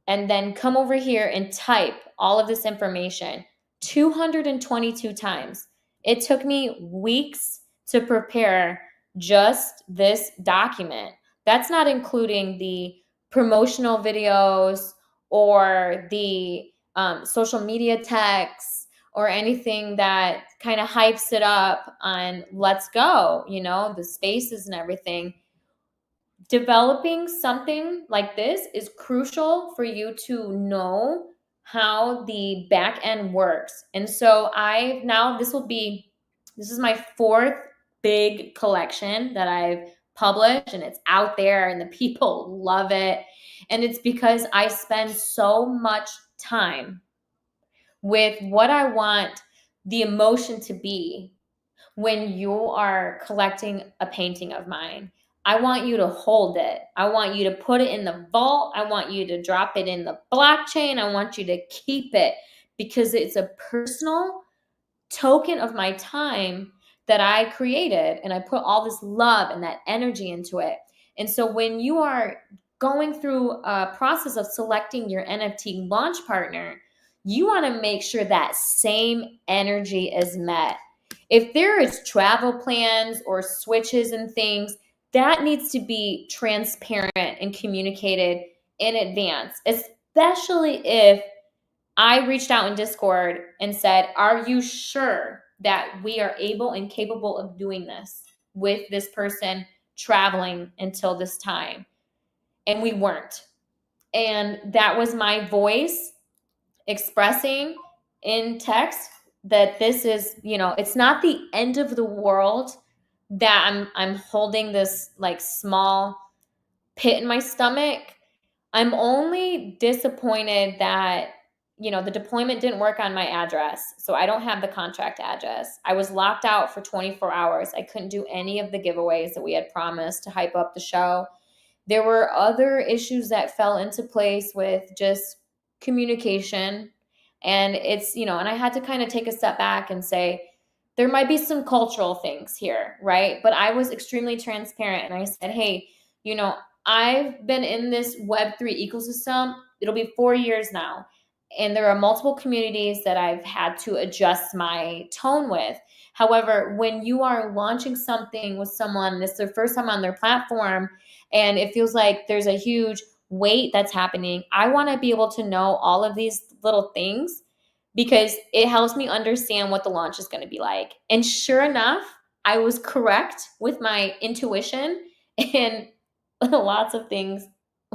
and then come over here and type all of this information 222 times. It took me weeks to prepare just this document. That's not including the promotional videos or the social media texts or anything that kind of hypes it up on let's go, the spaces and everything. Developing something like this is crucial for you to know how the back end works. And so this is my fourth big collection that I've published and it's out there and the people love it. And it's because I spend so much time with what I want the emotion to be when you are collecting a painting of mine. I want you to hold it. I want you to put it in the vault. I want you to drop it in the blockchain. I want you to keep it because it's a personal token of my time that I created, and I put all this love and that energy into it. And so when you are going through a process of selecting your NFT launch partner, you want to make sure that same energy is met. If there is travel plans or switches and things, that needs to be transparent and communicated in advance, especially if I reached out in Discord and said, "Are you sure that we are able and capable of doing this with this person traveling until this time?" And we weren't. And that was my voice expressing in text that this is, it's not the end of the world, that I'm holding this like small pit in my stomach. I'm only disappointed that, the deployment didn't work on my address. So I don't have the contract address. I was locked out for 24 hours. I couldn't do any of the giveaways that we had promised to hype up the show. There were other issues that fell into place with just communication. And and I had to kind of take a step back and say, there might be some cultural things here, right? But I was extremely transparent and I said, hey, I've been in this Web3 ecosystem. It'll be 4 years now. And there are multiple communities that I've had to adjust my tone with. However, when you are launching something with someone, it's their first time on their platform, and it feels like there's a huge weight that's happening, I want to be able to know all of these little things because it helps me understand what the launch is going to be like. And sure enough, I was correct with my intuition, and lots of things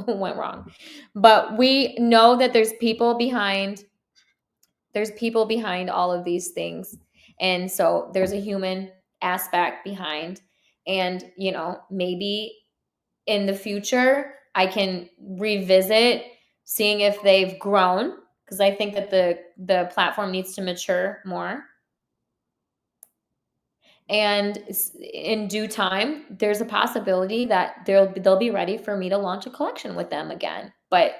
went wrong. But we know that there's people behind all of these things. And so there's a human aspect behind. And, maybe in the future, I can revisit seeing if they've grown, because I think that the platform needs to mature more. And in due time, there's a possibility that they'll be ready for me to launch a collection with them again. But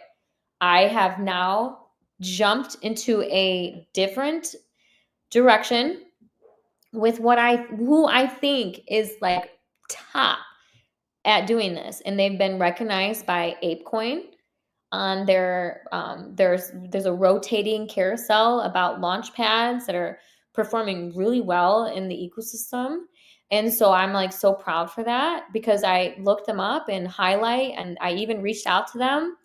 I have now jumped into a different direction with who I think is like top at doing this, and they've been recognized by ApeCoin on there's a rotating carousel about launch pads that are performing really well in the ecosystem. And so I'm like so proud for that, because I looked them up and highlight, and I even reached out to them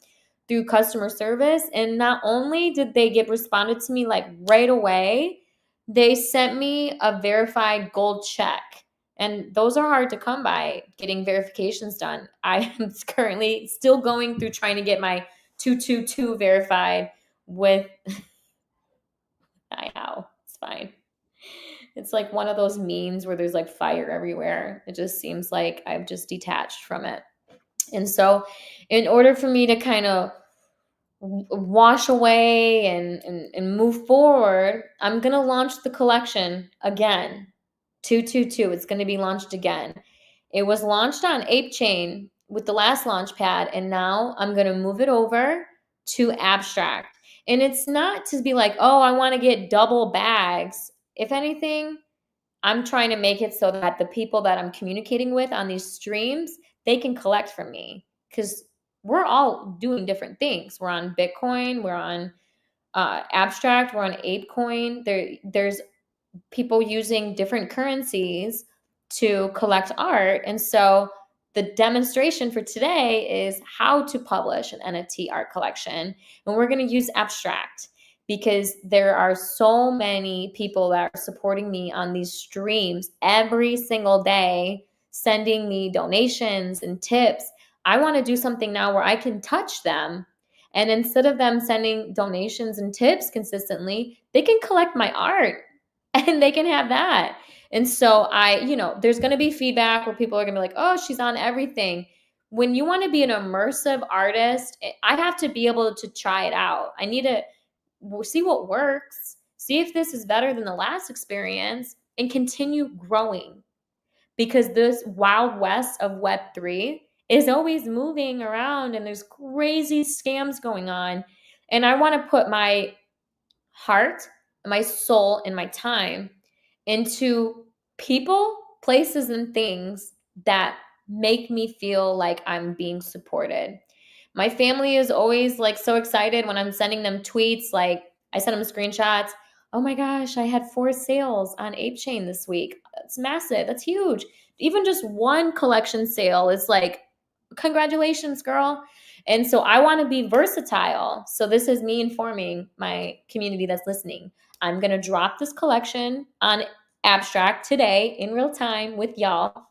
through customer service. And not only did they get responded to me like right away, they sent me a verified gold check. And those are hard to come by, getting verifications done. I am currently still going through trying to get my 222 verified with I know, it's fine. It's like one of those memes where there's like fire everywhere. It just seems like I've just detached from it. And so in order for me to kind of wash away and move forward, I'm going to launch the collection again. 222. It's going to be launched again. It was launched on Ape Chain with the last launch pad, and now I'm going to move it over to Abstract. And it's not to be like, oh, I want to get double bags. If anything, I'm trying to make it so that the people that I'm communicating with on these streams, they can collect from me, because we're all doing different things. We're on Bitcoin, we're on Abstract, we're on ApeCoin. There's people using different currencies to collect art. And so the demonstration for today is how to publish an NFT art collection. And we're going to use Abstract because there are so many people that are supporting me on these streams every single day, sending me donations and tips. I want to do something now where I can touch them. And instead of them sending donations and tips consistently, they can collect my art and they can have that. And so there's going to be feedback where people are going to be like, oh, she's on everything. When you want to be an immersive artist, I have to be able to try it out. I need to see what works, see if this is better than the last experience, and continue growing, because this wild west of Web3 is always moving around and there's crazy scams going on. And I want to put my heart, my soul, and my time into people, places, and things that make me feel like I'm being supported. My family is always like so excited when I'm sending them tweets. Like I send them screenshots. Oh my gosh, I had 4 sales on Ape Chain this week. That's massive. That's huge. Even just one collection sale is like, congratulations, girl. And so I want to be versatile. So this is me informing my community that's listening. I'm going to drop this collection on Abstract today in real time with y'all.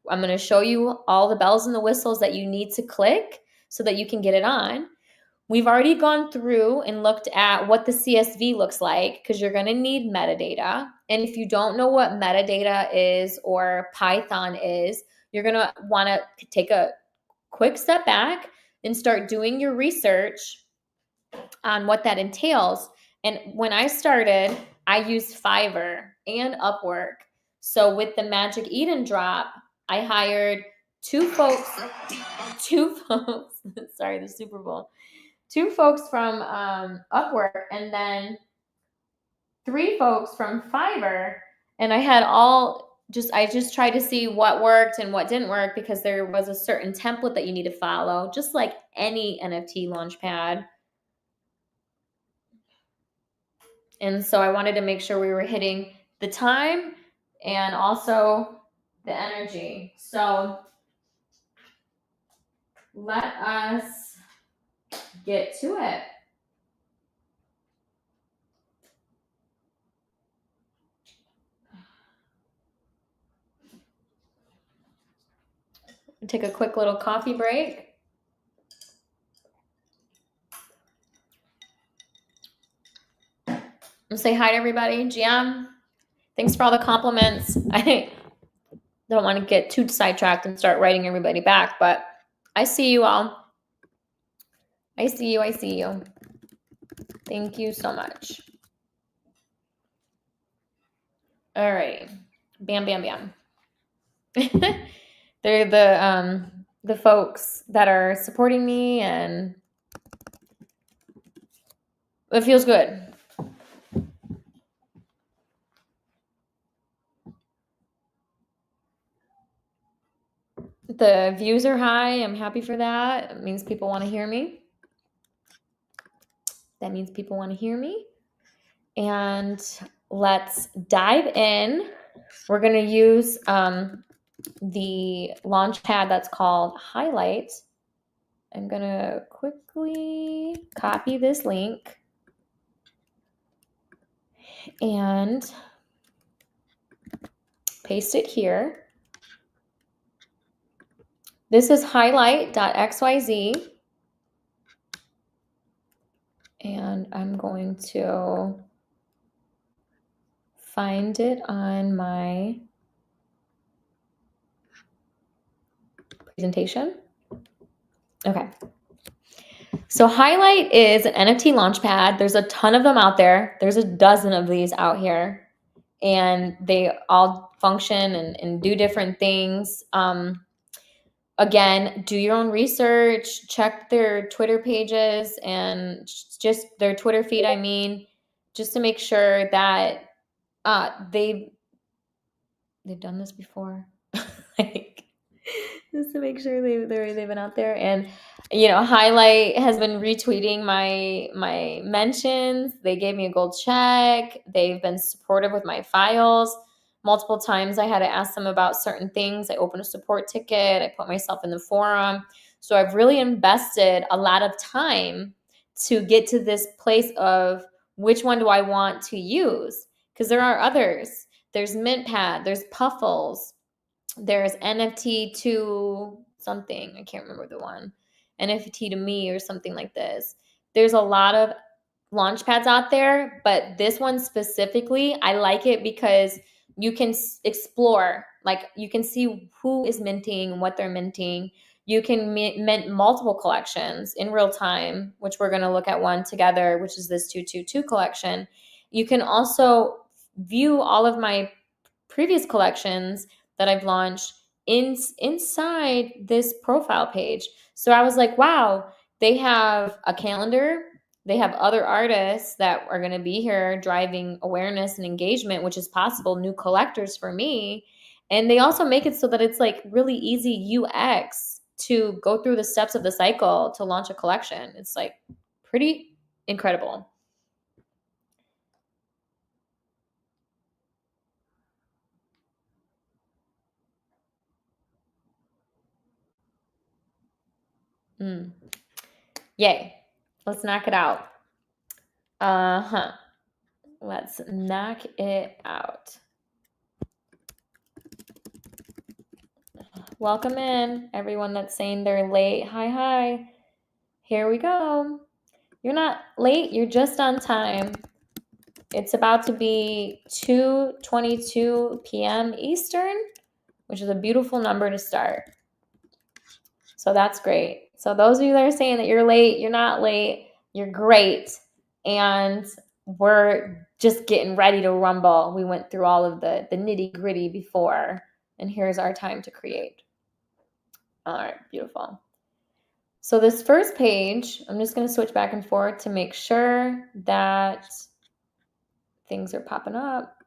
I'm going to show you all the bells and the whistles that you need to click so that you can get it on. We've already gone through and looked at what the CSV looks like because you're going to need metadata. And if you don't know what metadata is or Python is, you're going to want to take a quick step back and start doing your research on what that entails. And when I started, I used Fiverr and Upwork. So with the Magic Eden drop, I hired two folks, sorry, the Super Bowl, 2 folks from Upwork, and then 3 folks from Fiverr. And I just tried to see what worked and what didn't work because there was a certain template that you need to follow, just like any NFT launchpad. And so I wanted to make sure we were hitting the time and also the energy. So let us get to it. Take a quick little coffee break. And say hi to everybody. Giam, thanks for all the compliments. I don't want to get too sidetracked and start writing everybody back, but I see you all. I see you. I see you. Thank you so much. All right. Bam, bam, bam. They're the folks that are supporting me, and it feels good. The views are high. I'm happy for that. It means people want to hear me. That means people want to hear me. And let's dive in. We're going to use the launch pad that's called Highlight. I'm going to quickly copy this link and paste it here. This is highlight.xyz. And I'm going to find it on my presentation. Okay. So Highlight is an NFT launchpad. There's a ton of them out there. There's a dozen of these out here. And they all function and do different things. Again, do your own research, check their Twitter pages and just their Twitter feed, just to make sure that they've done this before. Like, just to make sure they've been out there. And Highlight has been retweeting my mentions. They gave me a gold check. They've been supportive with my files. Multiple times I had to ask them about certain things. I opened a support ticket. I put myself in the forum. So I've really invested a lot of time to get to this place of which one do I want to use? Because there are others. There's MintPad, there's Puffles, there's NFT to something. I can't remember the one. NFT to me or something like this. There's a lot of launch pads out there, but this one specifically, I like it because you can explore. Like, you can see who is minting, what they're minting. You can mint multiple collections in real time, which we're going to look at one together, which is this 222 collection. You can also view all of my previous collections that I've launched inside this profile page. So I was like, wow, they have a calendar, They have other artists that are going to be here driving awareness and engagement, which is possible, new collectors for me. And they also make it so that it's like really easy UX to go through the steps of the cycle to launch a collection. It's like pretty incredible. Mm. Yay. Let's knock it out. Uh-huh. Let's knock it out. Welcome in, everyone that's saying they're late. Hi. Here we go. You're not late, you're just on time. It's about to be 2:22 p.m. Eastern, which is a beautiful number to start. So that's great. So those of you that are saying that you're late, you're not late, you're great. And we're just getting ready to rumble. We went through all of the nitty-gritty before, and here's our time to create. All right, beautiful. So this first page, I'm just going to switch back and forth to make sure that things are popping up.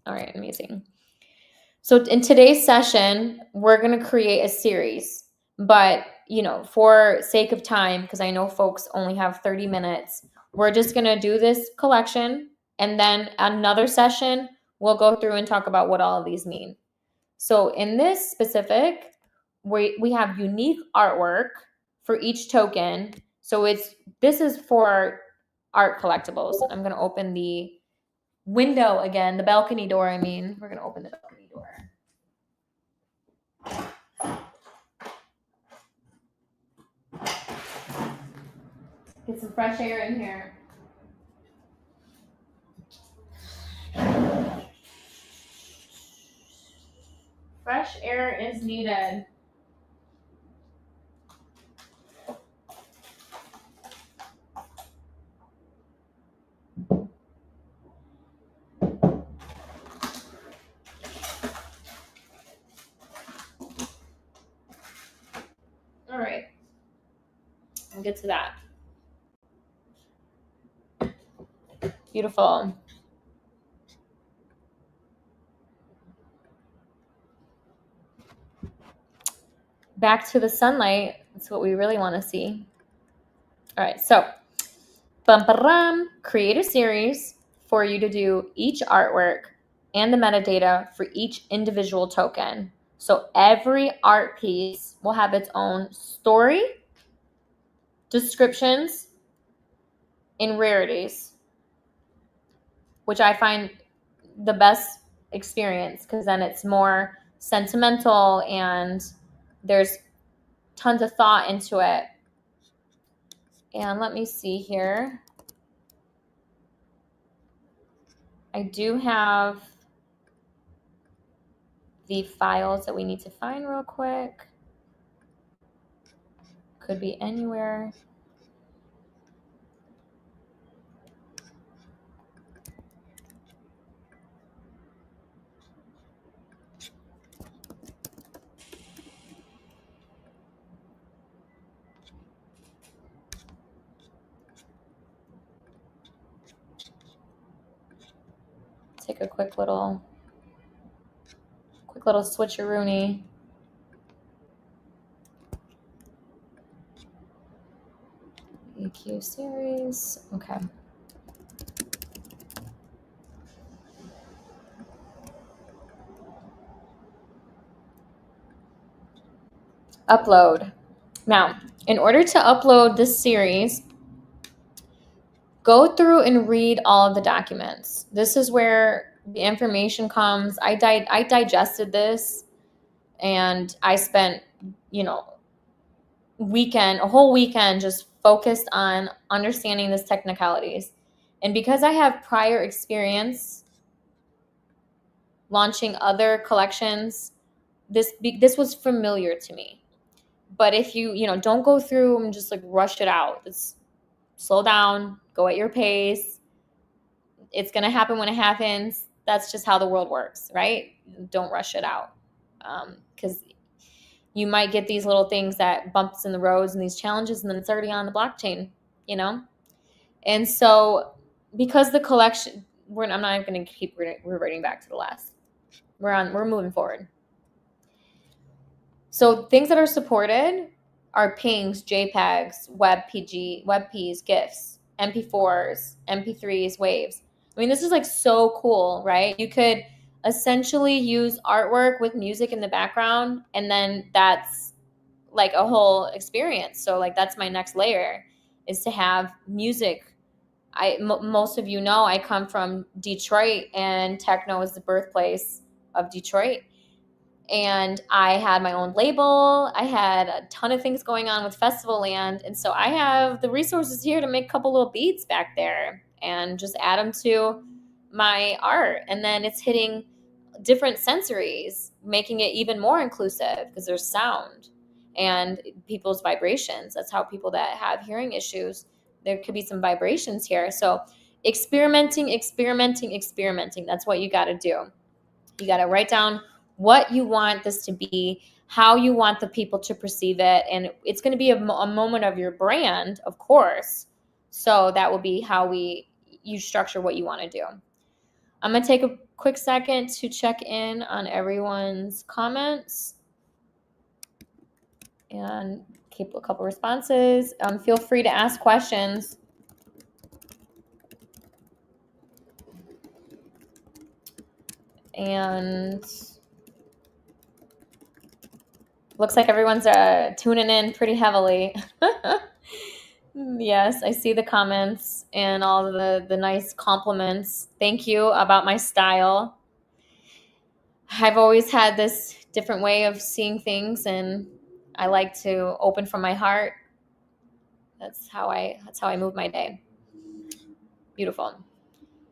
All right, amazing. So in today's session, we're going to create a series, but for sake of time, because I know folks only have 30 minutes, we're just going to do this collection, and then another session, we'll go through and talk about what all of these mean. So in this specific, we have unique artwork for each token. So this is for art collectibles. I'm going to open the window again, the balcony door, I mean. We're going to open the balcony door. Get some fresh air in here. Fresh air is needed. All right. We'll get to that. Beautiful. Back to the sunlight. That's what we really want to see. All right. So, create a series for you to do each artwork and the metadata for each individual token. So every art piece will have its own story, descriptions, and rarities, which I find the best experience because then it's more sentimental and there's tons of thought into it. And let me see here. I do have the files that we need to find real quick. Could be anywhere. Take a quick little switcheroony. EQ series. Okay. Upload. Now, in order to upload this series, go through and read all of the documents. This is where the information comes. I digested this, and I spent, a whole weekend just focused on understanding this technicalities. And because I have prior experience launching other collections, this was familiar to me. But if you don't go through and just like rush it out, it's slow down, go at your pace. It's going to happen when it happens. That's just how the world works, right? Don't rush it out. Because you might get these little things that bumps in the roads and these challenges, and then it's already on the blockchain, And so because the collection, I'm not going to keep reverting back to the last. We're moving forward. So things that are supported are PNGs, JPEGs, WebPs, GIFs, MP4s, MP3s, waves. I mean, this is like so cool, right? You could essentially use artwork with music in the background, and then that's like a whole experience. So like that's my next layer, is to have music. Most of you know I come from Detroit, and techno is the birthplace of Detroit. And I had my own label. I had a ton of things going on with Festival Land, and so I have the resources here to make a couple little beats back there and just add them to my art. And then it's hitting different sensories, making it even more inclusive because there's sound and people's vibrations. That's how people that have hearing issues, there could be some vibrations here. So experimenting. That's what you got to do. You got to write down what you want this to be, how you want the people to perceive it. And it's going to be a moment of your brand, of course. So that will be how you structure what you want to do. I'm going to take a quick second to check in on everyone's comments and keep a couple responses. Feel free to ask questions. And looks like everyone's tuning in pretty heavily. Yes, I see the comments and all the nice compliments. Thank you about my style. I've always had this different way of seeing things, and I like to open from my heart. That's how I move my day. Beautiful.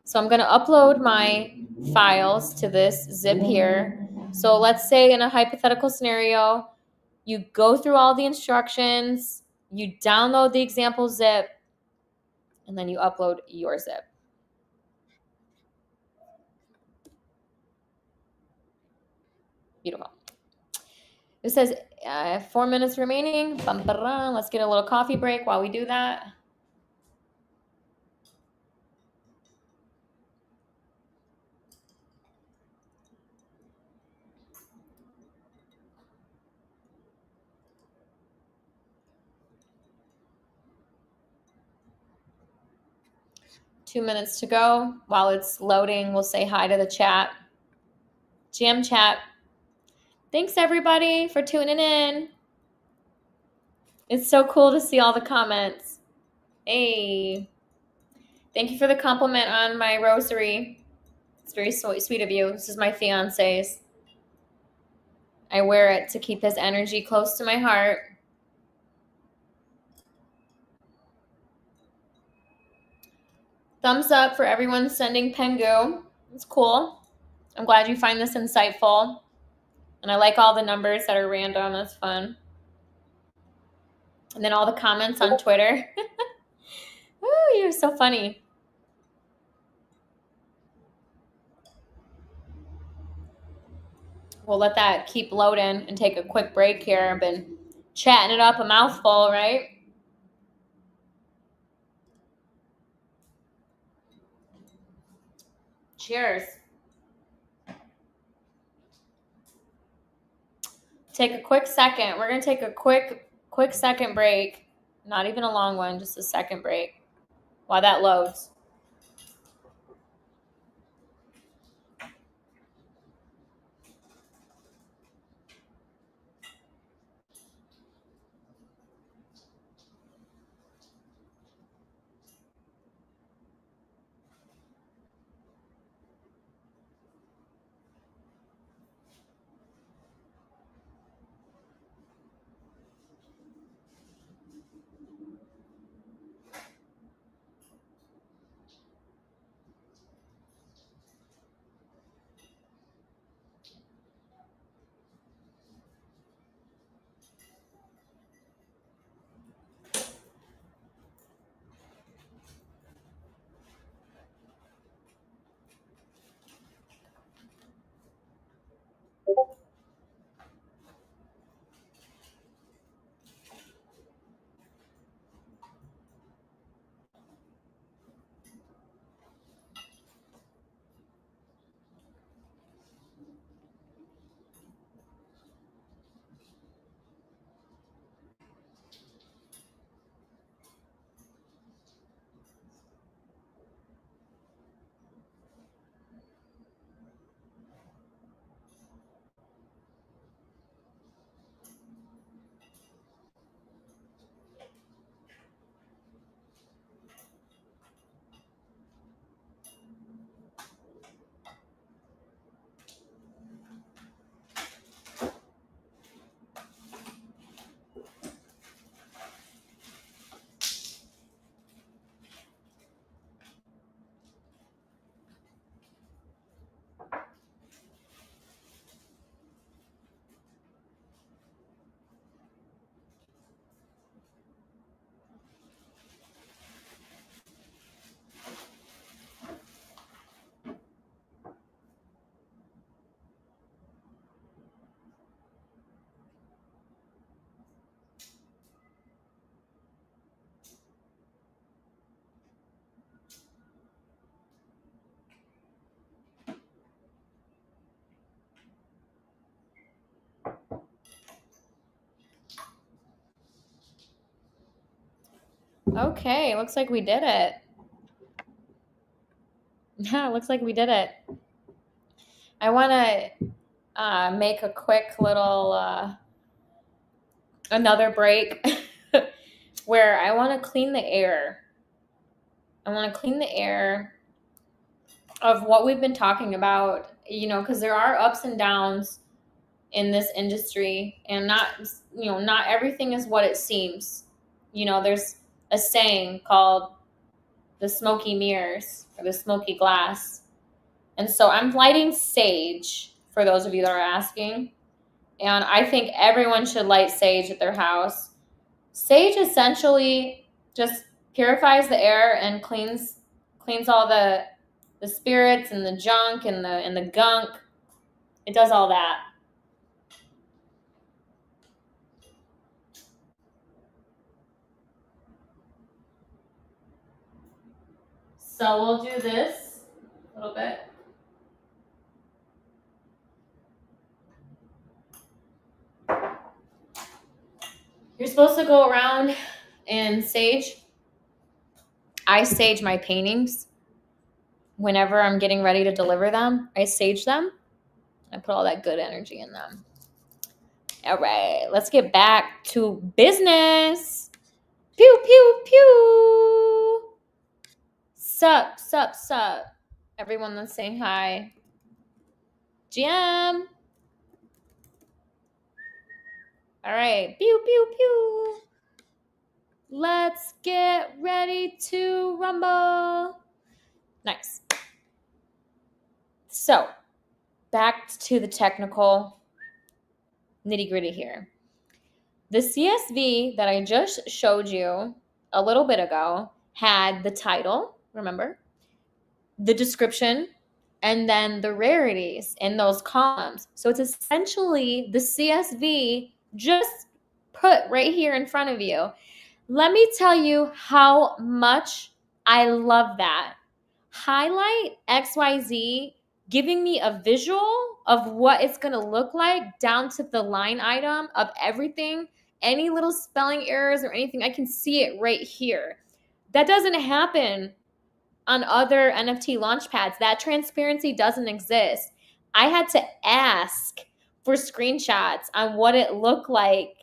So I'm going to upload my files to this zip here. So let's say in a hypothetical scenario, you go through all the instructions, you download the example zip, and then you upload your zip. Beautiful. It says 4 minutes remaining. Let's get a little coffee break while we do that. Two minutes to go. While it's loading, we'll say hi to the chat. Jam chat. Thanks everybody for tuning in. It's so cool to see all the comments. Hey. Thank you for the compliment on my rosary. It's very sweet of you. This is my fiance's. I wear it to keep his energy close to my heart. Thumbs up for everyone sending Pengu. It's cool. I'm glad you find this insightful. And I like all the numbers that are random. That's fun. And then all the comments on Twitter. Ooh, you're so funny. We'll let that keep loading and take a quick break here. I've been chatting it up a mouthful, right? Cheers. Take a quick second. We're going to take a quick second break. Not even a long one, just a second break while that loads. Okay, looks like we did it. Yeah, looks like we did it. I want to make a quick little another break where I want to clean the air. I want to clean the air of what we've been talking about, because there are ups and downs in this industry, and not everything is what it seems. There's a saying called the smoky mirrors or the smoky glass. And so I'm lighting sage for those of you that are asking. And I think everyone should light sage at their house. Sage essentially just purifies the air and cleans all the spirits and the junk and the gunk. It does all that. So we'll do this a little bit. You're supposed to go around and sage. I sage my paintings whenever I'm getting ready to deliver them. I sage them. I put all that good energy in them. All right, let's get back to business. Pew, pew, pew. Sup, sup, sup. Everyone that's saying hi. GM. All right, pew, pew, pew. Let's get ready to rumble. Nice. So, back to the technical nitty gritty here. The CSV that I just showed you a little bit ago had the title, remember, the description, and then the rarities in those columns. So it's essentially the CSV just put right here in front of you. Let me tell you how much I love that. Highlight XYZ, giving me a visual of what it's going to look like down to the line item of everything. Any little spelling errors or anything, I can see it right here. That doesn't happen on other NFT launch pads. That transparency doesn't exist. I had to ask for screenshots on what it looked like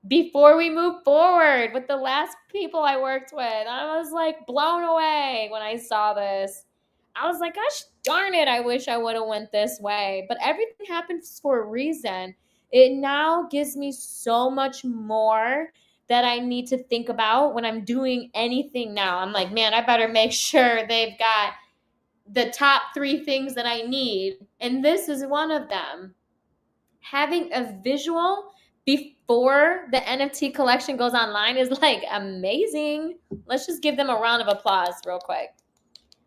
before we moved forward with the last people I worked with. I was like blown away when I saw this. I was like, gosh darn it, I wish I would have went this way. But everything happens for a reason. It now gives me so much more that I need to think about when I'm doing anything now. I'm like, man, I better make sure they've got the top 3 things that I need. And this is one of them. Having a visual before the NFT collection goes online is like amazing. Let's just give them a round of applause real quick.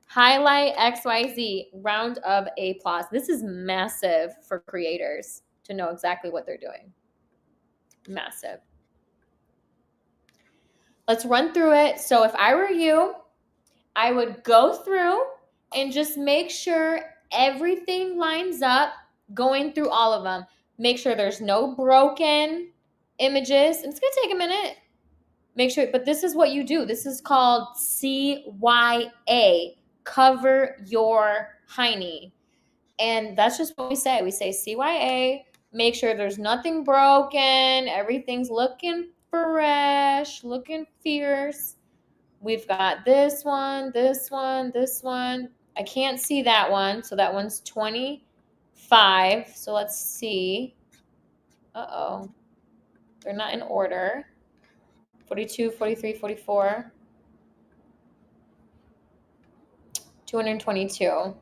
Highlight XYZ, round of applause. This is massive for creators to know exactly what they're doing. Massive. Let's run through it. So if I were you, I would go through and just make sure everything lines up, going through all of them. Make sure there's no broken images. It's going to take a minute. Make sure, but this is what you do. This is called CYA, cover your hiney. And that's just what we say. We say CYA, make sure there's nothing broken, everything's looking fresh, looking fierce. We've got this one, this one, this one. I can't see that one, so that one's 25. So let's see. Uh-oh. They're not in order. 42, 43, 44. 222.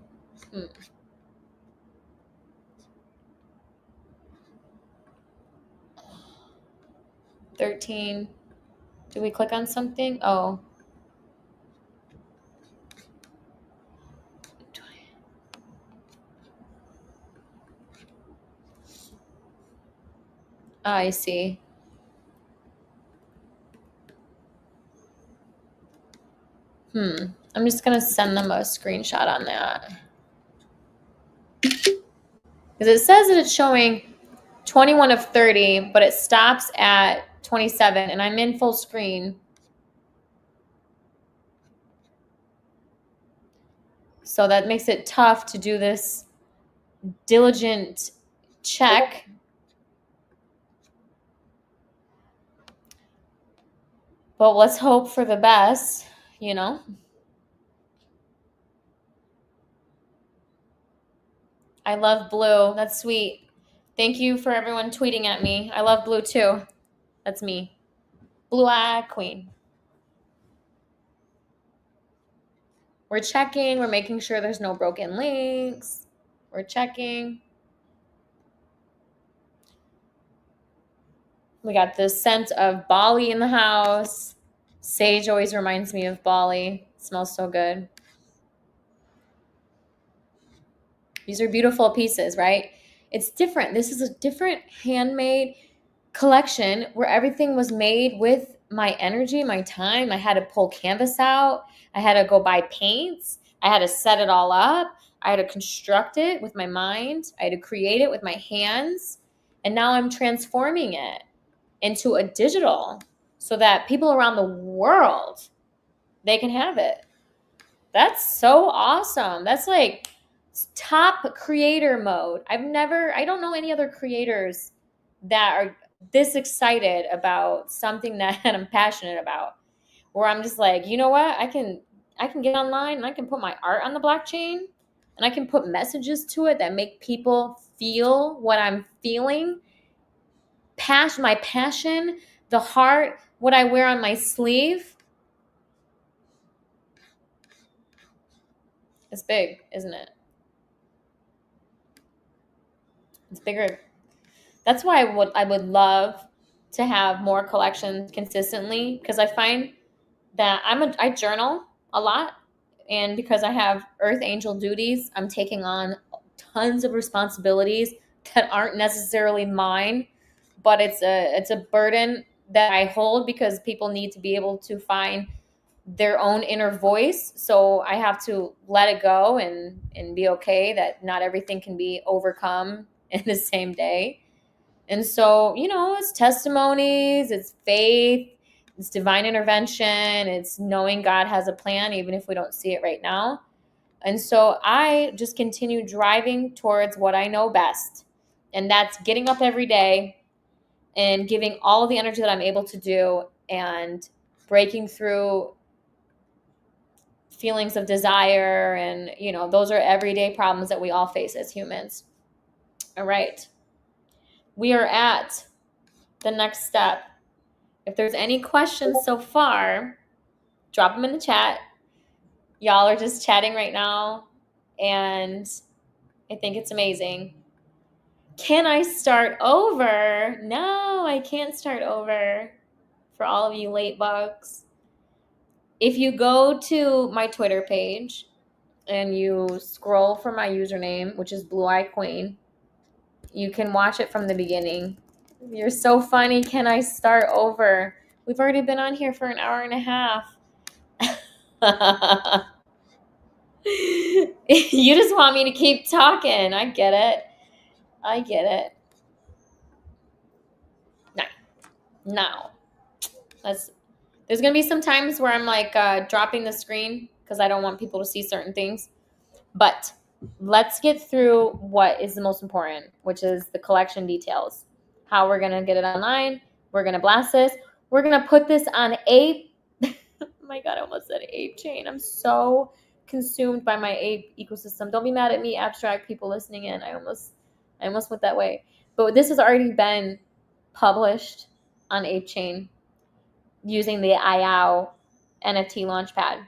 13. Do we click on something? Oh. I see. I'm just going to send them a screenshot on that. Because it says that it's showing 21 of 30, but it stops at 27, and I'm in full screen. So that makes it tough to do this diligent check. But let's hope for the best, you know? I love blue. That's sweet. Thank you for everyone tweeting at me. I love blue too. That's me. Blue Eye Queen. We're checking. We're making sure there's no broken links. We're checking. We got the scent of Bali in the house. Sage always reminds me of Bali. It smells so good. These are beautiful pieces, right? It's different. This is a different handmade collection where everything was made with my energy, my time. I had to pull canvas out. I had to go buy paints. I had to set it all up. I had to construct it with my mind. I had to create it with my hands. And now I'm transforming it into a digital so that people around the world, they can have it. That's so awesome. That's like top creator mode. I don't know any other creators that are this excited about something that I'm passionate about. Where I'm just like, you know what? I can get online and I can put my art on the blockchain and I can put messages to it that make people feel what I'm feeling. My passion, the heart, what I wear on my sleeve. It's big, isn't it? It's bigger. That's why I would love to have more collections consistently because I find that I journal a lot, and because I have earth angel duties, I'm taking on tons of responsibilities that aren't necessarily mine, but it's a burden that I hold because people need to be able to find their own inner voice. So I have to let it go and be okay that not everything can be overcome in the same day. And so, it's testimonies, it's faith, it's divine intervention, it's knowing God has a plan, even if we don't see it right now. And so I just continue driving towards what I know best. And that's getting up every day and giving all the energy that I'm able to do and breaking through feelings of desire. And, those are everyday problems that we all face as humans. All right. We are at the next step. If there's any questions so far, drop them in the chat. Y'all are just chatting right now, and I think it's amazing. Can I start over? No, I can't start over for all of you late bugs. If you go to my Twitter page and you scroll for my username, which is Blue Eye Queen, you can watch it from the beginning. You're so funny. Can I start over? We've already been on here for an hour and a half. You just want me to keep talking. I get it. Now. There's going to be some times where I'm like dropping the screen because I don't want people to see certain things. But let's get through what is the most important, which is the collection details. How we're going to get it online. We're going to blast this. We're going to put this on Ape. Oh my God, I almost said Ape Chain. I'm so consumed by my Ape ecosystem. Don't be mad at me, abstract people listening in. I almost went that way. But this has already been published on Ape Chain using the IOW NFT Launchpad,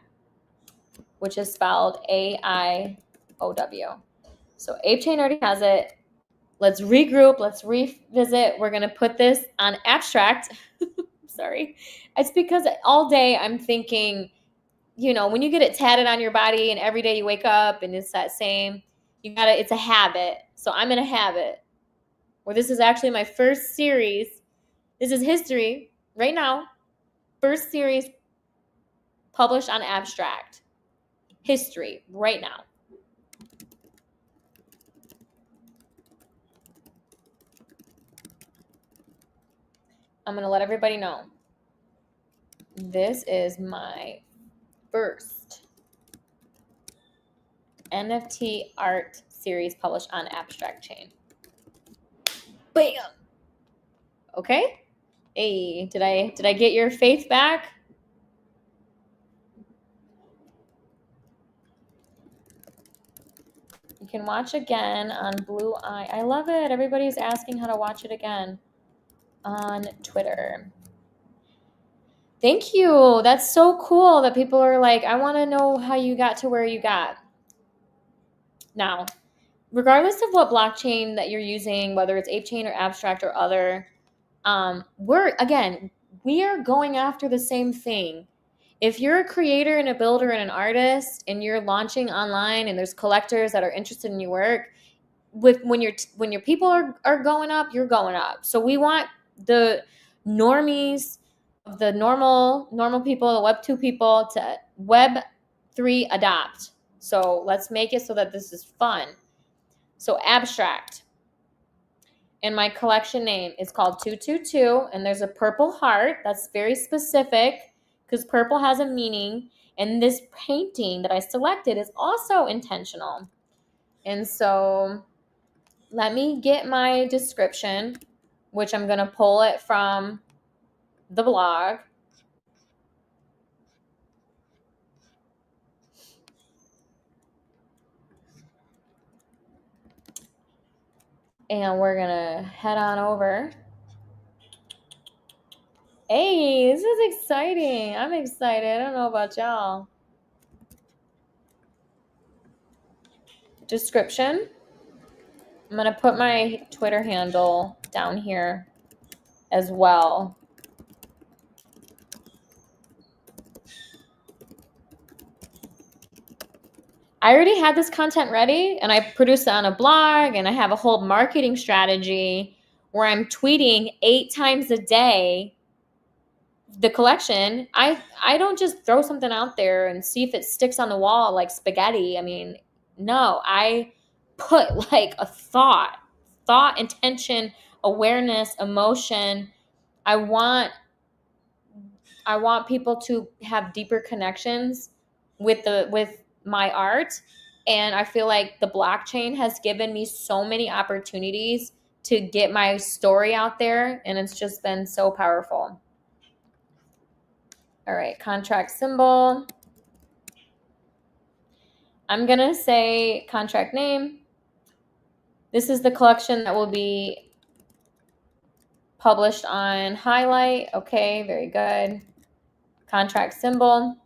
which is spelled AIOW. So ApeChain already has it. Let's regroup. Let's revisit. We're going to put this on Abstract. Sorry. It's because all day I'm thinking, when you get it tatted on your body and every day you wake up and it's that same, it's a habit. So I'm in a habit where this is actually my first series. This is history right now. First series published on Abstract. History right now. I'm going to let everybody know. This is my first NFT art series published on Abstract Chain. Bam. Okay. Hey, did I get your faith back? You can watch again on Blue Eye. I love it. Everybody's asking how to watch it again on Twitter. Thank you. That's so cool that people are like, I want to know how you got to where you got. Now, regardless of what blockchain that you're using, whether it's ApeChain or Abstract or other, we are going after the same thing. If you're a creator and a builder and an artist and you're launching online and there's collectors that are interested in your work, when your people are going up, you're going up. So we want the normies, the normal people, the Web 2 people to Web 3 adopt. So let's make it so that this is fun. So Abstract. And my collection name is called 222, and there's a purple heart that's very specific because purple has a meaning. And this painting that I selected is also intentional. And so let me get my description, which I'm going to pull it from the blog. And we're going to head on over. Hey, this is exciting. I'm excited. I don't know about y'all. Description. I'm going to put my Twitter handle down here as well. I already had this content ready and I produced it on a blog, and I have a whole marketing strategy where I'm tweeting 8 times a day the collection. I don't just throw something out there and see if it sticks on the wall like spaghetti. I mean, no, I put like a thought, intention, awareness, emotion. I want people to have deeper connections with my art, and I feel like the blockchain has given me so many opportunities to get my story out there, and it's just been so powerful. All right, contract symbol. I'm going to say contract name. This is the collection that will be published on Highlight. Okay, very good. Contract symbol.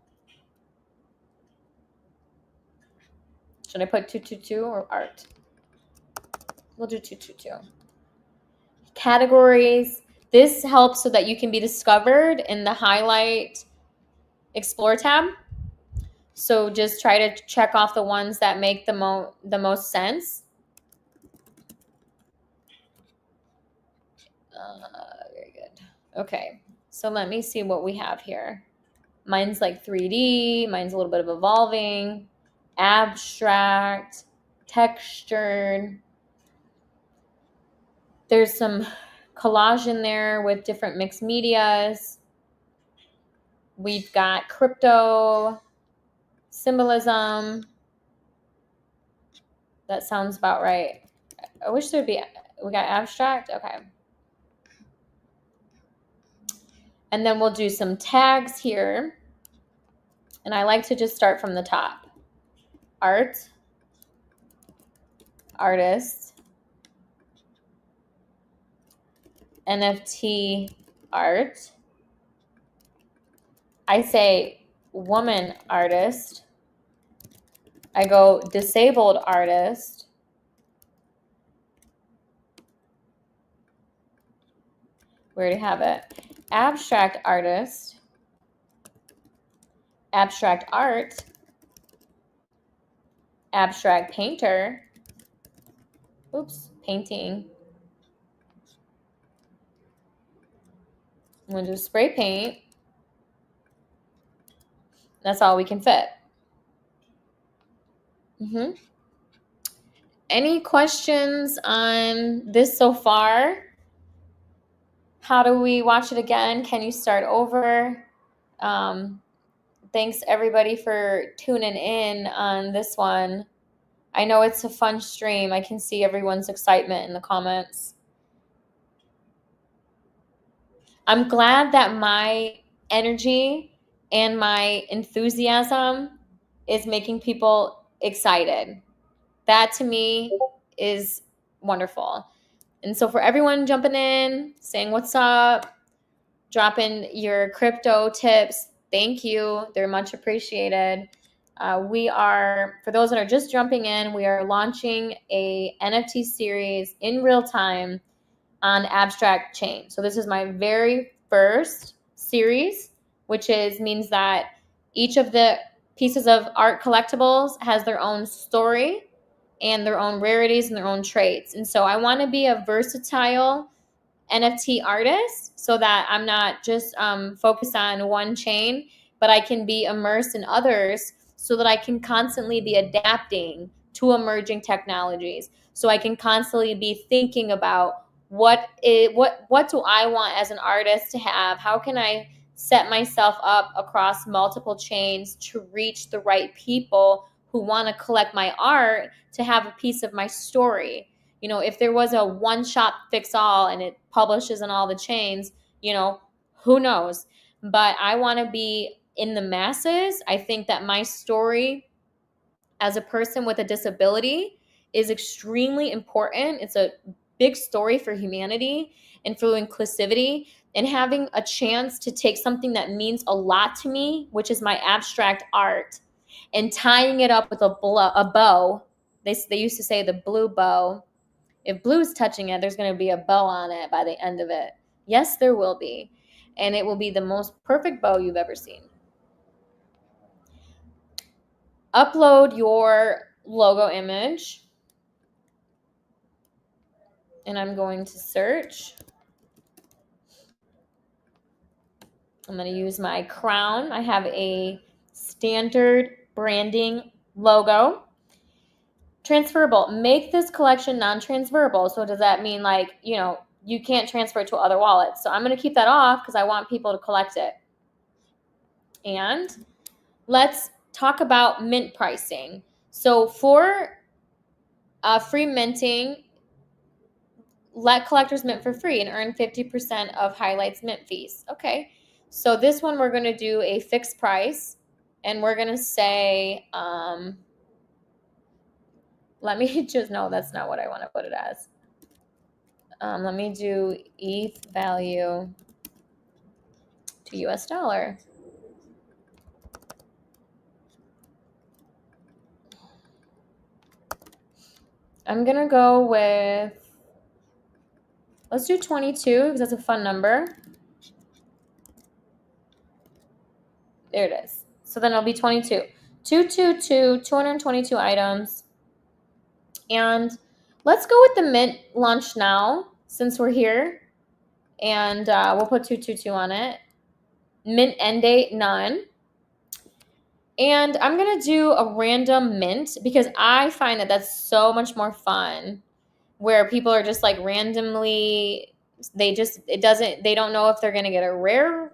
Should I put 222 or art? We'll do 222. Categories. This helps so that you can be discovered in the Highlight Explore tab. So just try to check off the ones that make the most sense. Very good. Okay, so let me see what we have here. Mine's like 3D. Mine's a little bit of evolving, abstract, textured. There's some collage in there with different mixed medias. We've got crypto, symbolism. That sounds about right. I wish there'd be, we got abstract. Okay. And then we'll do some tags here. And I like to just start from the top. Art, artist, NFT art. I say woman artist. I go disabled artist. We already have it. Abstract artist. Abstract art. Abstract painter. Oops, painting. I'm going to do spray paint. That's all we can fit. Any questions on this so far? How do we watch it again? Can you start over? Thanks everybody for tuning in on this one. I know it's a fun stream. I can see everyone's excitement in the comments. I'm glad that my energy and my enthusiasm is making people excited. That to me is wonderful. And so for everyone jumping in, saying what's up, dropping your crypto tips, thank you. They're much appreciated. We are, for those that are just jumping in, we are launching a NFT series in real time on Abstract Chain. So this is my very first series, which means that each of the pieces of art collectibles has their own story and their own rarities and their own traits. And so I want to be a versatile NFT artist so that I'm not just focused on one chain, but I can be immersed in others so that I can constantly be adapting to emerging technologies. So I can constantly be thinking about what do I want as an artist to have? How can I set myself up across multiple chains to reach the right people who want to collect my art to have a piece of my story? You know, if there was a one shop fix all and it publishes in all the chains, you know, who knows? But I want to be in the masses. I think that my story as a person with a disability is extremely important. It's a big story for humanity and for inclusivity, and having a chance to take something that means a lot to me, which is my abstract art, and tying it up with a bow. They used to say the blue bow. If blue's touching it, there's going to be a bow on it by the end of it. Yes, there will be. And it will be the most perfect bow you've ever seen. Upload your logo image. And I'm going to search. I'm going to use my crown. I have a standard branding logo. Transferable. Make this collection non-transferable. So does that mean, like, you know, you can't transfer it to other wallets? So I'm going to keep that off because I want people to collect it. And let's talk about mint pricing. So for free minting, let collectors mint for free and earn 50% of Highlight's mint fees. Okay. So this one, we're going to do a fixed price, and we're going to say, let me just, no, that's not what I want to put it as. Let me do ETH value to US dollar. I'm going to go with, let's do 22 because that's a fun number. There it is. So then it'll be 22. 222 items. And let's go with the mint launch now since we're here. And we'll put 222 on it. Mint end date, none. And I'm going to do a random mint because I find that that's so much more fun, where people are just like randomly, they don't know if they're going to get a rare.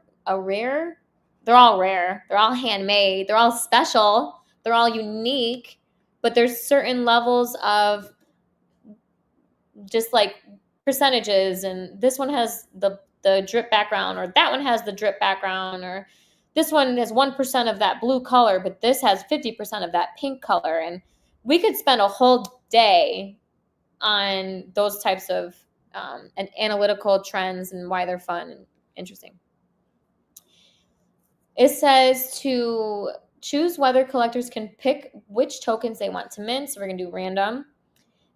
They're all rare. They're all handmade. They're all special. They're all unique. But there's certain levels of just like percentages, and this one has the drip background, or that one has the drip background, or this one has 1% of that blue color, but this has 50% of that pink color. And we could spend a whole day on those types of and analytical trends and why they're fun and interesting. It says to choose whether collectors can pick which tokens they want to mint. So we're going to do random.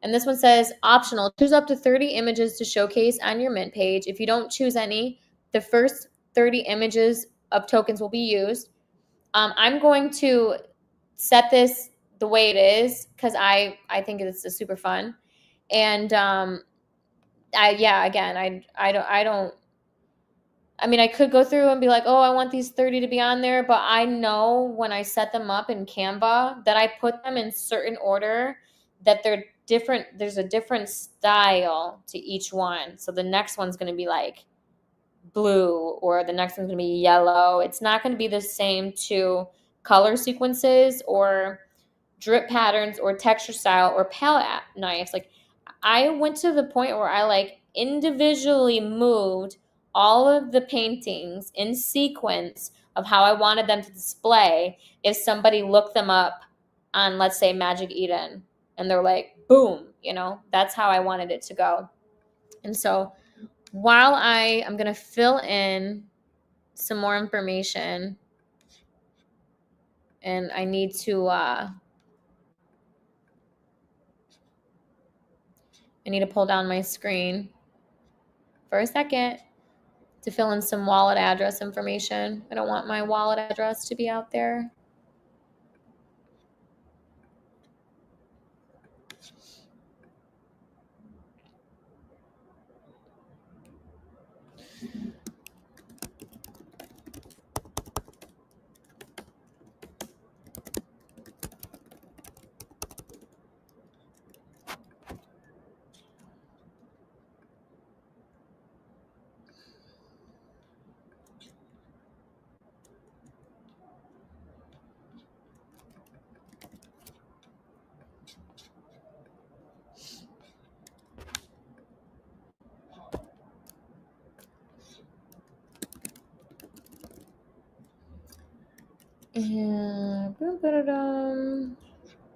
And this one says optional. Choose up to 30 images to showcase on your mint page. If you don't choose any, the first 30 images of tokens will be used. I'm going to set this the way it is because I think it's a super fun. And I mean, I could go through and be like, oh, I want these 30 to be on there, but I know when I set them up in Canva that I put them in certain order, that they're different. There's a different style to each one. So the next one's going to be like blue, or the next one's going to be yellow. It's not going to be the same two color sequences or drip patterns or texture style or palette knives. Like I went to the point where I like individually moved all of the paintings in sequence of how I wanted them to display if somebody looked them up on, let's say, Magic Eden, and they're like, boom, that's how I wanted it to go. And so while I am going to fill in some more information, and I need to pull down my screen for a second to fill in some wallet address information. I don't want my wallet address to be out there.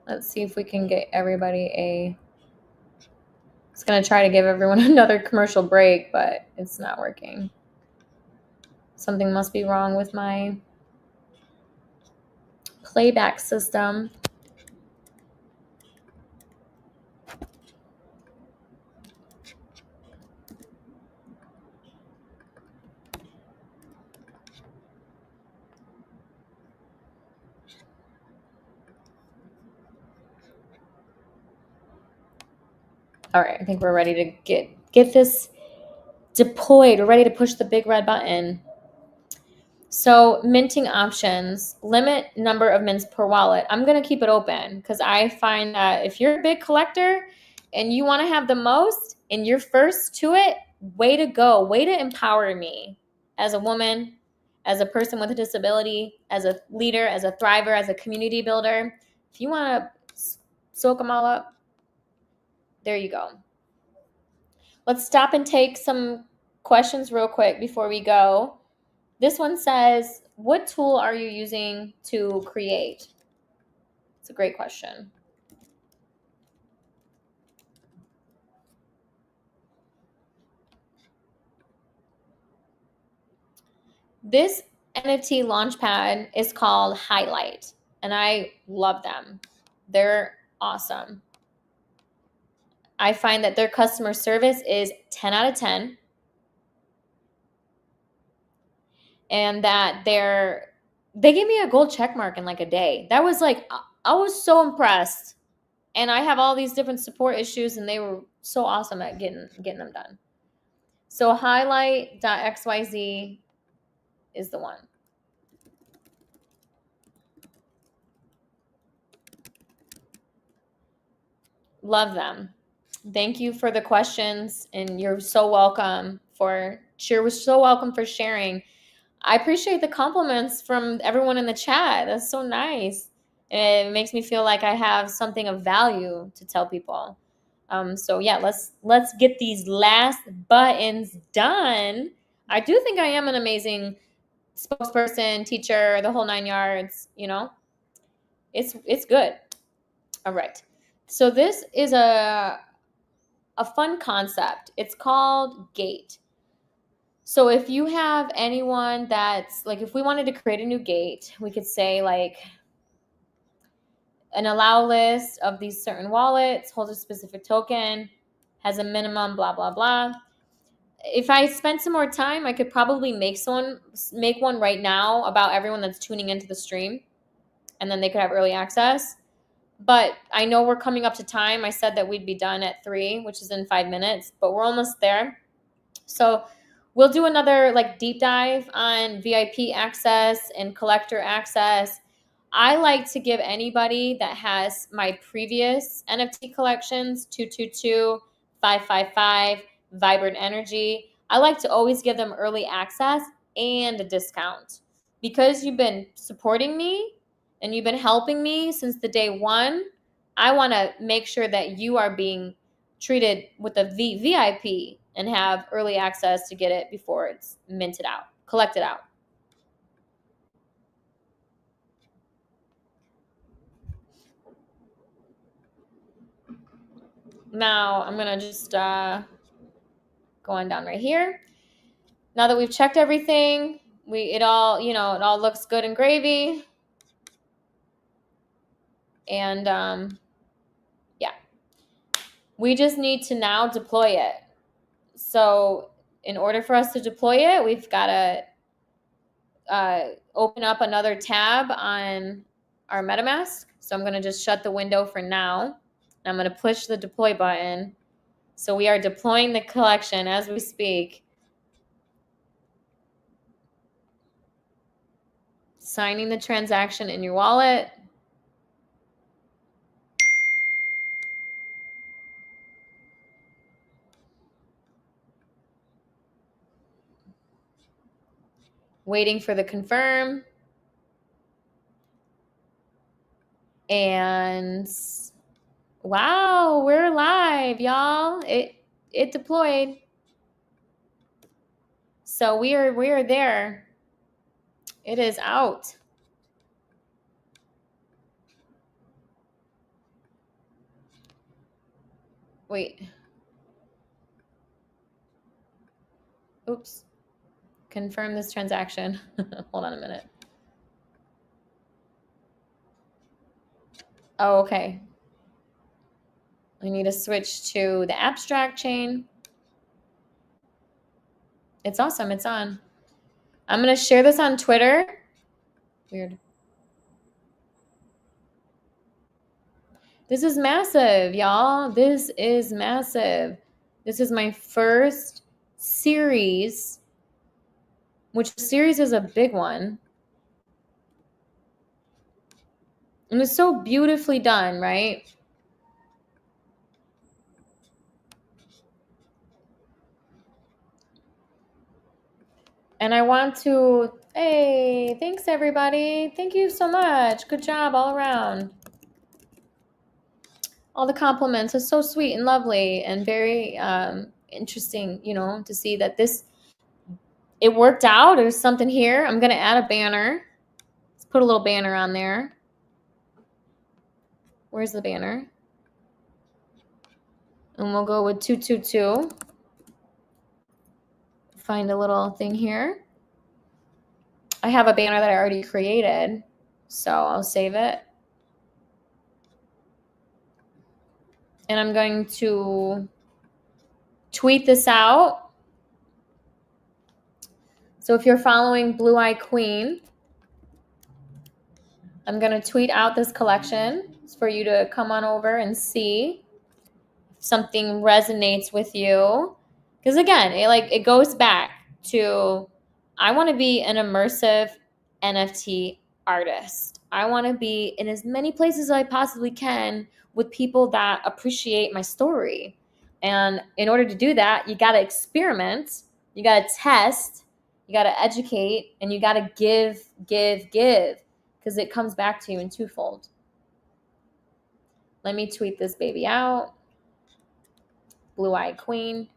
Let's see if we can get everybody It's going to try to give everyone another commercial break, but it's not working. Something must be wrong with my playback system. All right, I think we're ready to get this deployed. We're ready to push the big red button. So minting options, limit number of mints per wallet. I'm going to keep it open because I find that if you're a big collector and you want to have the most and you're first to it, way to go. Way to empower me as a woman, as a person with a disability, as a leader, as a thriver, as a community builder. If you want to soak them all up, there you go. Let's stop and take some questions real quick before we go. This one says, what tool are you using to create? It's a great question. This NFT launchpad is called Highlight, and I love them. They're awesome. I find that their customer service is 10 out of 10, and that they gave me a gold check mark in like a day. That was like, I was so impressed. And I have all these different support issues, and they were so awesome at getting them done. So highlight.xyz is the one. Love them. Thank you for the questions, and you're so welcome for sharing. I appreciate the compliments from everyone in the chat. That's so nice. It makes me feel like I have something of value to tell people. So yeah, let's get these last buttons done. I do think I am an amazing spokesperson, teacher, the whole 9 yards. It's good. All right. So this is a fun concept. It's called gate. So if you have anyone that's like, if we wanted to create a new gate, we could say like an allow list of these certain wallets, holds a specific token, has a minimum, blah, blah, blah. If I spent some more time, I could probably make one right now about everyone that's tuning into the stream, and then they could have early access. But I know we're coming up to time. I said that we'd be done at 3, which is in 5 minutes, but we're almost there. So we'll do another like deep dive on VIP access and collector access. I like to give anybody that has my previous NFT collections, 222, 555, Vibrant Energy. I like to always give them early access and a discount because you've been supporting me and you've been helping me since the day one, I want to make sure that you are being treated with a VIP and have early access to get it before it's minted out, collected out. Now I'm going to just go on down right here. Now that we've checked everything, it all looks good and gravy. And yeah, we just need to now deploy it. So in order for us to deploy it, we've got to open up another tab on our MetaMask. So I'm going to just shut the window for now. And I'm going to push the deploy button. So we are deploying the collection as we speak. Signing the transaction in your wallet. Waiting for the confirm. And wow, we're live, y'all. It deployed. So we are there. It is out. Wait. Oops. Confirm this transaction. Hold on a minute. Oh, okay. I need to switch to the abstract chain. It's awesome. It's on. I'm going to share this on Twitter. Weird. This is massive, y'all. This is massive. This is my first series, which series is a big one. And it's so beautifully done, right? And I want to, hey, thanks everybody. Thank you so much. Good job all around. All the compliments are so sweet and lovely and very interesting, to see that it worked out. There's something here. I'm going to add a banner. Let's put a little banner on there. Where's the banner? And we'll go with 222. Find a little thing here. I have a banner that I already created, so I'll save it. And I'm going to tweet this out. So if you're following Blue Eye Queen, I'm going to tweet out this collection for you to come on over and see if something resonates with you. Because again, it goes back to, I want to be an immersive NFT artist. I want to be in as many places as I possibly can with people that appreciate my story. And in order to do that, you got to experiment, you got to test, you got to educate, and you got to give, because it comes back to you in twofold. Let me tweet this baby out. Blue Eye Queen.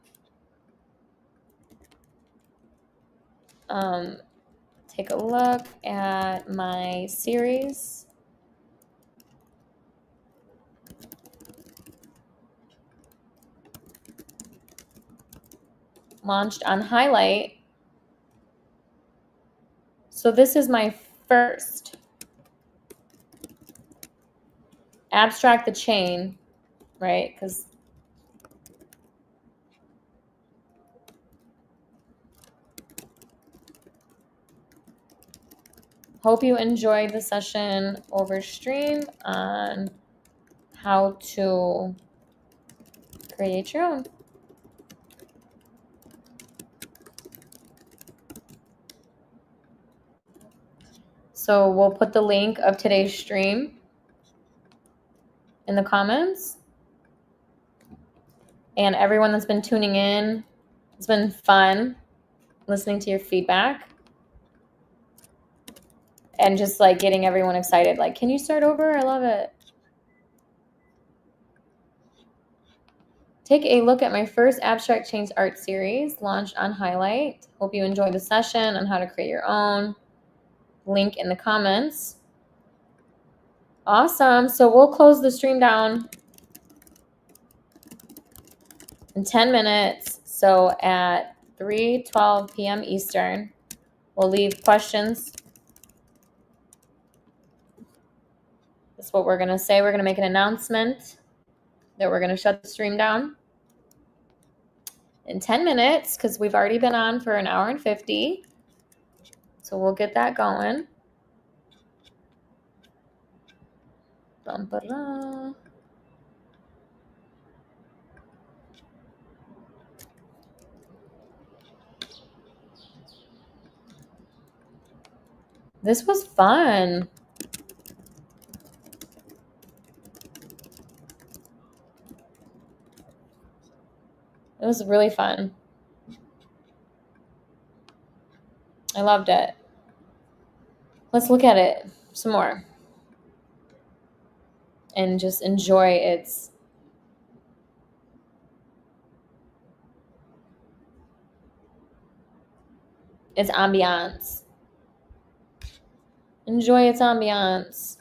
Take a look at my series. Launched on Highlight. So this is my first. Abstract the chain, right? Because hope you enjoyed the session over stream on how to create your own. So we'll put the link of today's stream in the comments. And everyone that's been tuning in, it's been fun listening to your feedback. and just like getting everyone excited. Like, can you start over? I love it. Take a look at my first abstract change art series launched on Highlight. Hope you enjoy the session on how to create your own. Link in the comments. Awesome. So we'll close the stream down in 10 minutes. So at 3:12 p.m. Eastern, we'll leave questions. That's what we're going to say. We're going to make an announcement that we're going to shut the stream down in 10 minutes because we've already been on for an hour and 50. So we'll get that going. Bum-ba-da. This was fun. It was really fun. I loved it. Let's look at it some more and just enjoy its ambiance. Enjoy its ambiance.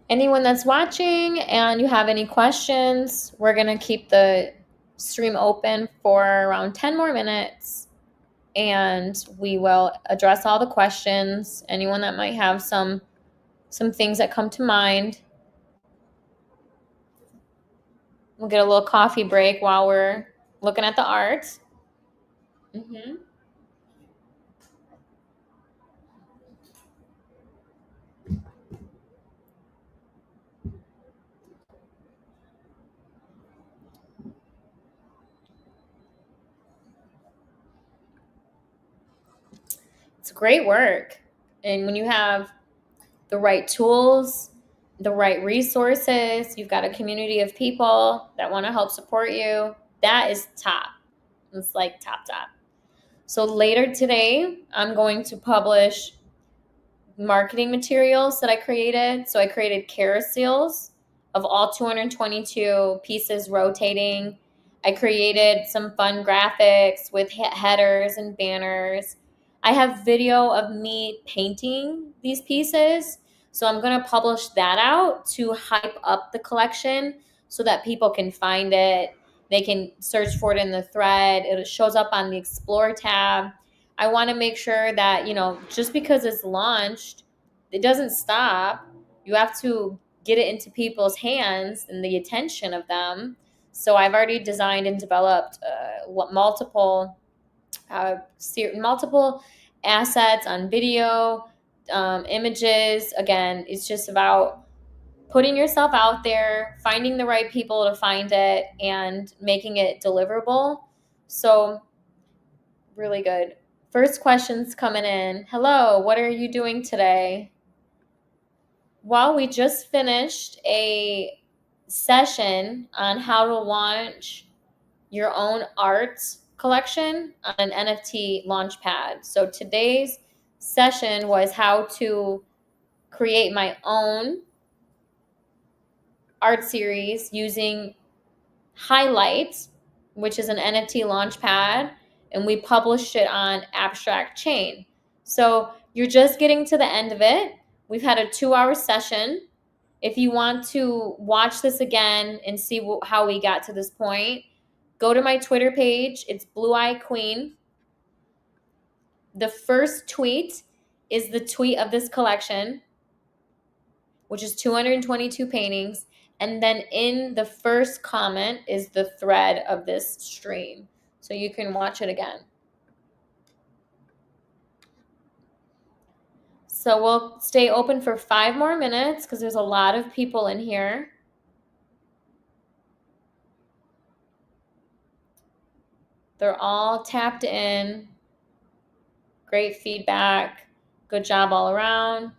Anyone that's watching and you have any questions, we're going to keep the stream open for around 10 more minutes and we will address all the questions. Anyone that might have some things that come to mind. We'll get a little coffee break while we're looking at the art. It's great work. And when you have the right tools, the right resources, you've got a community of people that want to help support you, that is top. It's like top. So later today, I'm going to publish marketing materials that I created. So I created carousels of all 222 pieces rotating. I created some fun graphics with headers and banners. I have video of me painting these pieces. So I'm going to publish that out to hype up the collection so that people can find it. They can search for it in the thread. It shows up on the Explore tab. I want to make sure that, just because it's launched, it doesn't stop. You have to get it into people's hands and the attention of them. So I've already designed and developed multiple assets on video, images. Again, it's just about putting yourself out there, finding the right people to find it, and making it deliverable. So really good. First questions coming in. Hello, what are you doing today? Well, we just finished a session on how to launch your own art collection on an NFT launchpad. So today's session was how to create my own art series using Highlight, which is an NFT launchpad, and we published it on Abstract Chain. So you're just getting to the end of it. We've had a 2-hour session. If you want to watch this again and see how we got to this point, go to my Twitter page. It's Blue Eye Queen. The first tweet is the tweet of this collection, which is 222 paintings. And then in the first comment is the thread of this stream. So you can watch it again. So we'll stay open for 5 more minutes because there's a lot of people in here. They're all tapped in. Great feedback. Good job all around.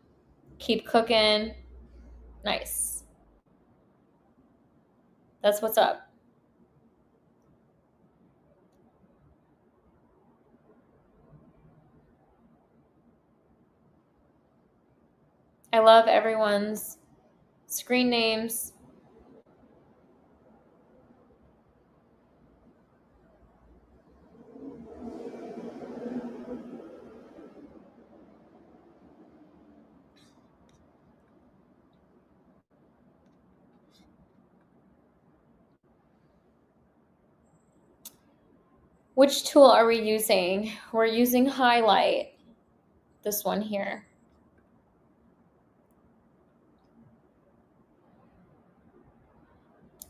Keep cooking. Nice. That's what's up. I love everyone's screen names. Which tool are we using? We're using highlight. This one here.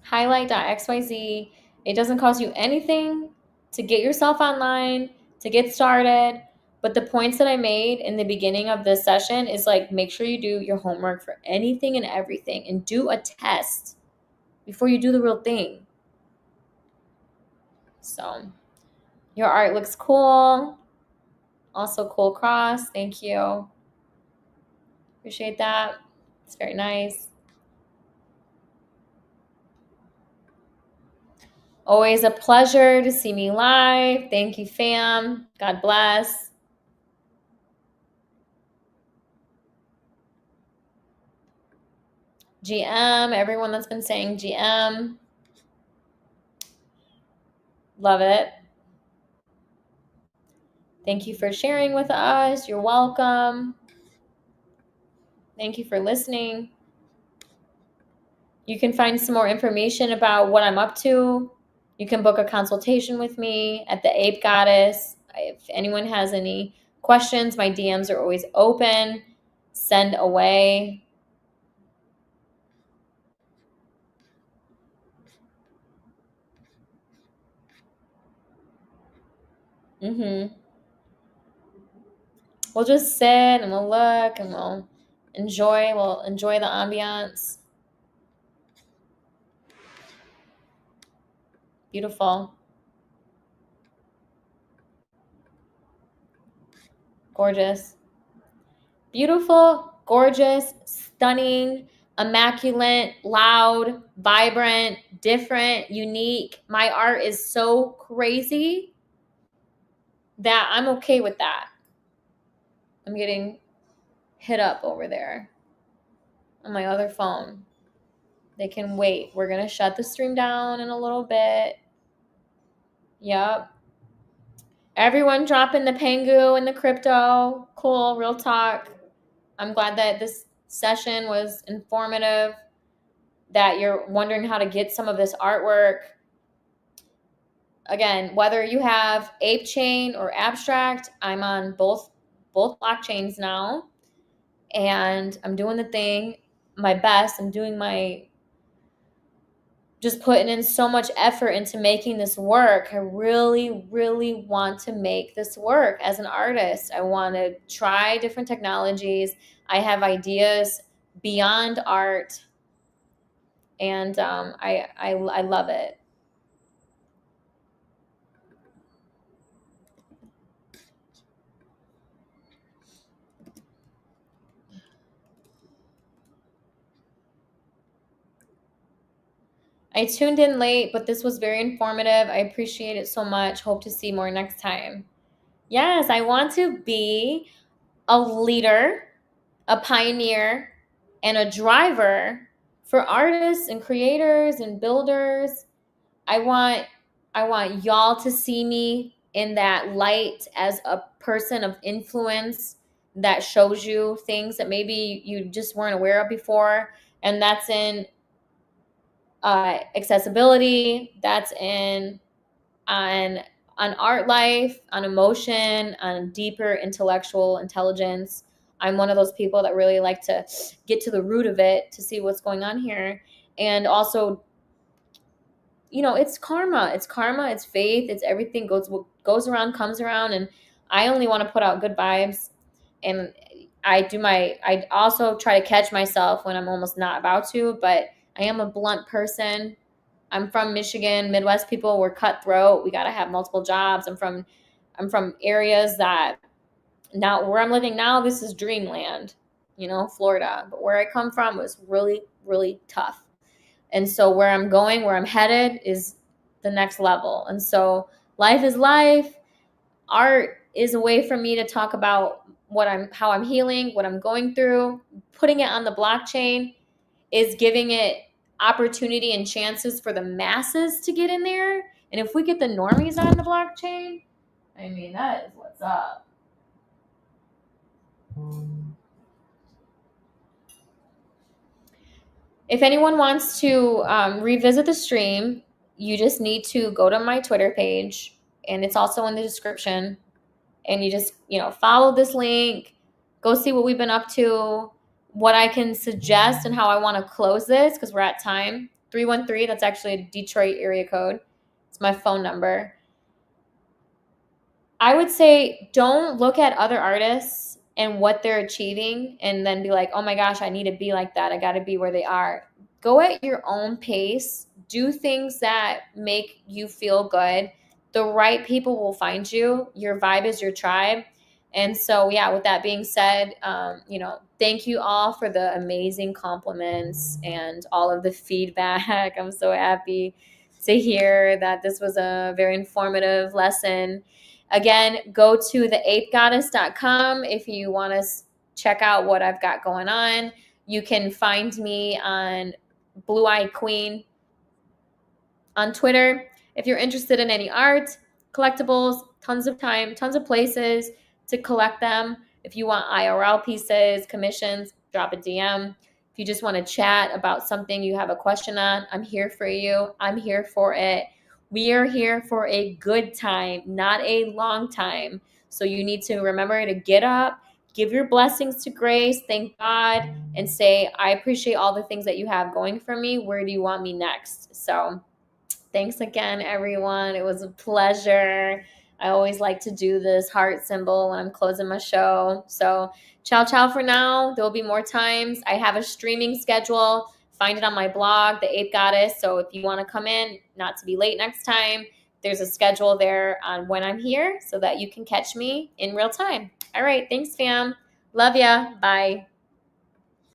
Highlight.xyz. It doesn't cost you anything to get yourself online, to get started. But the points that I made in the beginning of this session is like, make sure you do your homework for anything and everything and do a test before you do the real thing. So your art looks cool. Also cool cross. Thank you. Appreciate that. It's very nice. Always a pleasure to see me live. Thank you, fam. God bless. GM, everyone that's been saying GM. Love it. Thank you for sharing with us. You're welcome. Thank you for listening. You can find some more information about what I'm up to. You can book a consultation with me at the Ape Goddess. If anyone has any questions, my DMs are always open. Send away. We'll just sit and we'll look and we'll enjoy. We'll enjoy the ambiance. Beautiful. Gorgeous. Beautiful, gorgeous, stunning, immaculate, loud, vibrant, different, unique. My art is so crazy that I'm okay with that. I'm getting hit up over there on my other phone. They can wait. We're going to shut the stream down in a little bit. Yep. Everyone dropping the Pengu and the crypto. Cool, real talk. I'm glad that this session was informative, that you're wondering how to get some of this artwork. Again, whether you have Ape Chain or Abstract, I'm on both blockchains now, and I'm doing the thing, my best. I'm doing my, just putting in so much effort into making this work. I really, really want to make this work as an artist. I want to try different technologies. I have ideas beyond art, and I love it. I tuned in late, but this was very informative. I appreciate it so much. Hope to see more next time. Yes, I want to be a leader, a pioneer, and a driver for artists and creators and builders. I want y'all to see me in that light as a person of influence that shows you things that maybe you just weren't aware of before. And that's in accessibility, that's in on art life, on emotion, on deeper intellectual intelligence. I'm one of those people that really like to get to the root of it to see what's going on here. And also, it's karma. It's karma, it's faith, it's everything goes around, comes around. And I only want to put out good vibes. And I also try to catch myself when I'm almost not about to, but I am a blunt person. I'm from Michigan. Midwest people, we're cutthroat. We got to have multiple jobs. I'm from areas that, now where I'm living now, this is dreamland, Florida. But where I come from was really, really tough. And so where I'm going, where I'm headed is the next level. And so life is life. Art is a way for me to talk about how I'm healing, what I'm going through. Putting it on the blockchain is giving it opportunity and chances for the masses to get in there. And if we get the normies on the blockchain, I mean, that is what's up. If anyone wants to revisit the stream, you just need to go to my Twitter page, and it's also in the description. And you just, follow this link, go see what we've been up to, what I can suggest, and how I want to close this because we're at time. 313, that's actually a Detroit area code. It's my phone number. I would say don't look at other artists and what they're achieving and then be like, oh my gosh, I need to be like that. I got to be where they are. Go at your own pace. Do things that make you feel good. The right people will find you. Your vibe is your tribe. And so, yeah, with that being said, thank you all for the amazing compliments and all of the feedback. I'm so happy to hear that this was a very informative lesson. Again, go to theapegoddess.com if you want to check out what I've got going on. You can find me on Blue Eyed Queen on Twitter. If you're interested in any art, collectibles, tons of time, tons of places to collect them. If you want IRL pieces, commissions, drop a DM. If you just want to chat about something you have a question on, I'm here for you. I'm here for it. We are here for a good time, not a long time. So you need to remember to get up, give your blessings to Grace, thank God, and say, I appreciate all the things that you have going for me. Where do you want me next? So thanks again, everyone. It was a pleasure. I always like to do this heart symbol when I'm closing my show. So, ciao, ciao for now. There will be more times. I have a streaming schedule. Find it on my blog, The Ape Goddess. So, if you want to come in, not to be late next time, there's a schedule there on when I'm here so that you can catch me in real time. All right. Thanks, fam. Love ya. Bye.